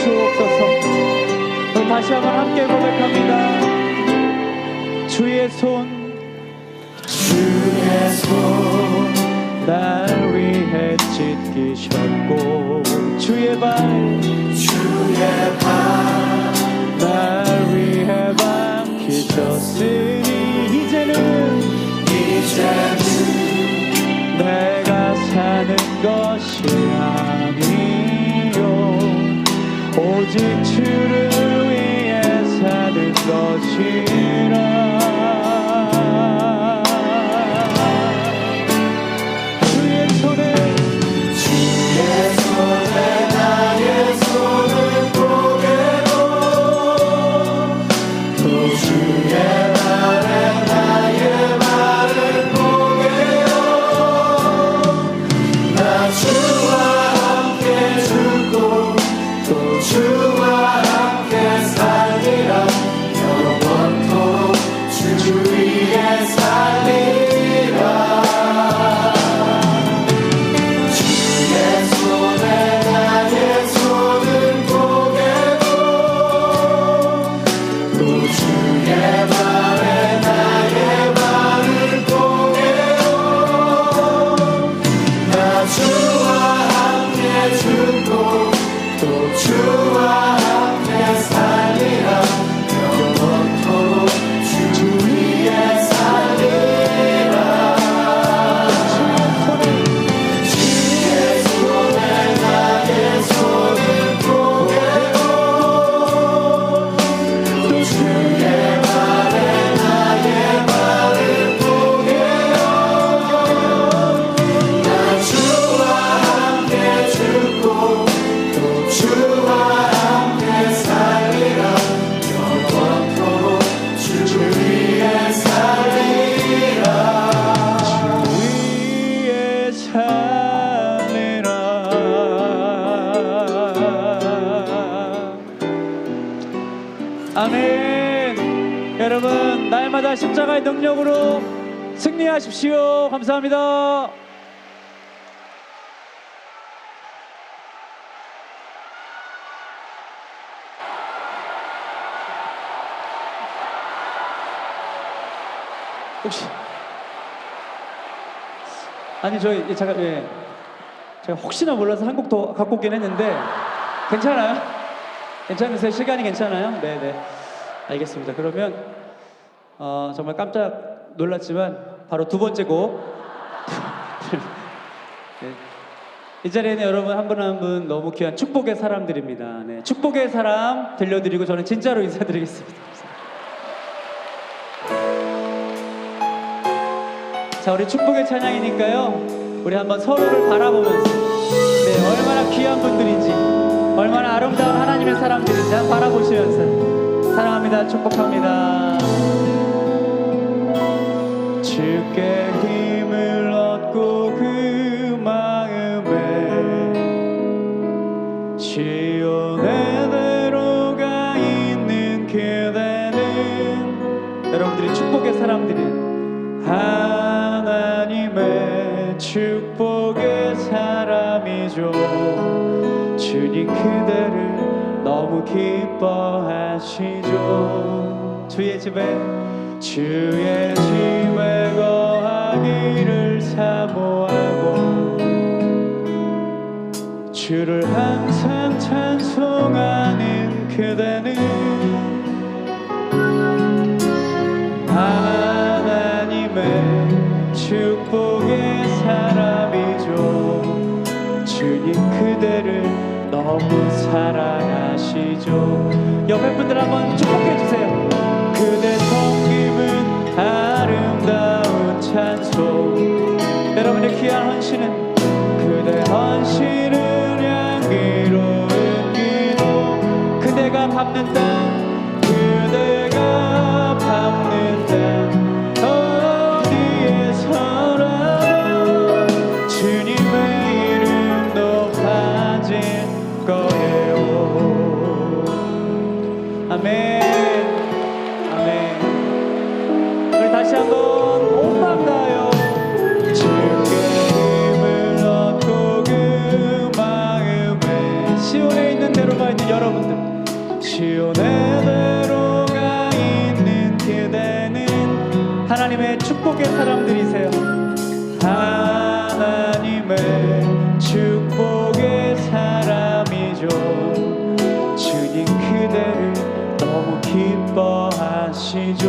주옵소서. 우리 다시 한번 함께 고백합니다. 주의 손 날 위해 찢기셨고 주의 발 날 위해 박히셨으니 이제는 내가 사는 것이 아니요 오직 주를 위해 사는 것이라. 아멘. 여러분 날마다 십자가의 능력으로 승리하십시오. 감사합니다. 혹시 아니 저희 제가 제가 혹시나 몰라서 한 곡 더 갖고 오긴 했는데 괜찮아요? 괜찮으세요? 시간이 괜찮아요? 네네 알겠습니다. 그러면 정말 깜짝 놀랐지만 바로 두 번째 곡 네. 이 자리에는 여러분 한 분 한 분 너무 귀한 축복의 사람들입니다. 네. 축복의 사람 들려드리고 저는 진짜로 인사드리겠습니다. 자, 우리 축복의 찬양이니까요. 우리 한번 서로를 바라보면서 얼마나 귀한 분들인지, 얼마나 아름다운 하나님의 사람들인지 한번 바라보시면서 사랑합니다, 축복합니다. 주께 힘을 얻고 그 마음에 시온의 대로가 있는 그대는 여러분들이 축복의 사람들은 하나님의 축복의 사람이죠. 주님 그대를 너무 기뻐하시죠. 주의 집에 거하기를 사모하고 주를 항상 찬송하는 그대는 축복의 사람이죠. 주님 그대를 너무 사랑하시죠. 옆에 분들 한번 축복해 주세요. 그대 섬김은 아름다운 찬송. 여러분의 귀한 헌신은 그대 헌신은 향기로운 기도. 그대가 밟는 땅 그대가 밟는 땅 아멘. 아멘. 우리 다시 한번 오빠가요. 주께 힘을 얻고 그 마음에 시온에 있는 대로가 있는 여러분들 시온의 대로가 있는 그대는 하나님의 축복의 사람들이세요. 하나님의 축복의 사람이죠. 주님 그대를 너무 기뻐하시죠.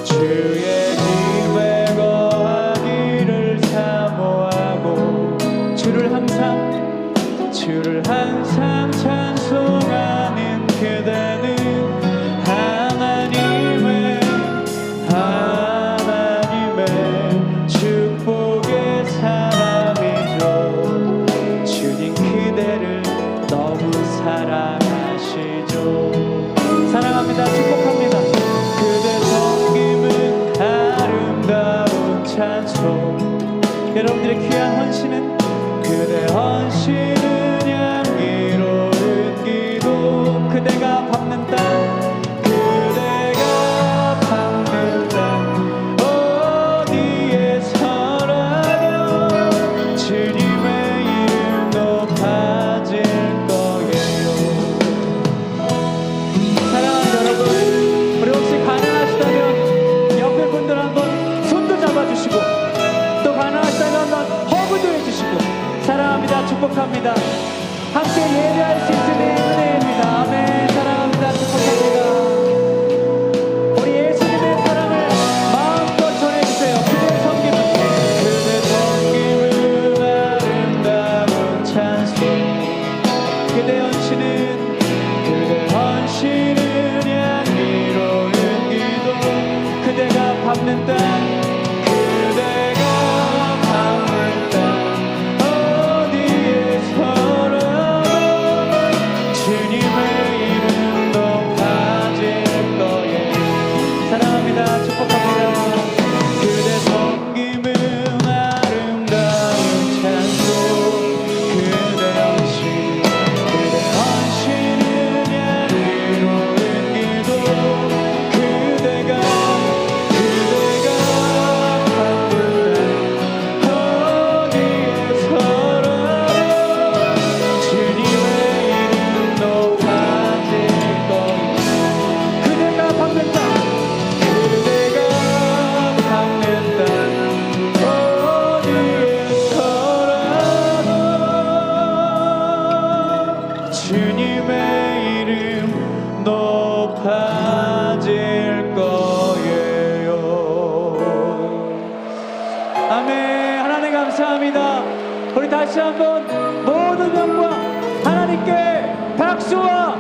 주의 집에 거하기를 사모하고 주를 항상 찬송하는 그대는 하나님의 축복의 사람이죠. 주님 그대를 너무 사랑하시죠. 사랑합니다. 축복합니다. 그대 섬김은 아름다운 찬송. 여러분들의 귀한 헌신은 그대 헌신은 향기로운 기도. 그대가 밟는 땅 그대가 밟는 땅 어디에서라도 주님의 이름 높아질 거예요. 사랑하는 여러분, 우리 혹시 가능하시다면 옆에 분들 한번 손도 잡아주시고 또 가능하시다면 한번 허그도 해주시고 사랑합니다. 축복합니다. 함께 예배할 수 있는 은혜입니다. 아멘. 사랑합니다. 축복합니다. 우리 예수님의 사랑을 마음껏 전해주세요. 그대 섬김은 아름다운 찬송. 그대 헌신은 향기로운 기도. 그대가 밟는 땅 아멘. 하나님 감사합니다. 우리 다시 한번 모든 영광 하나님께 박수와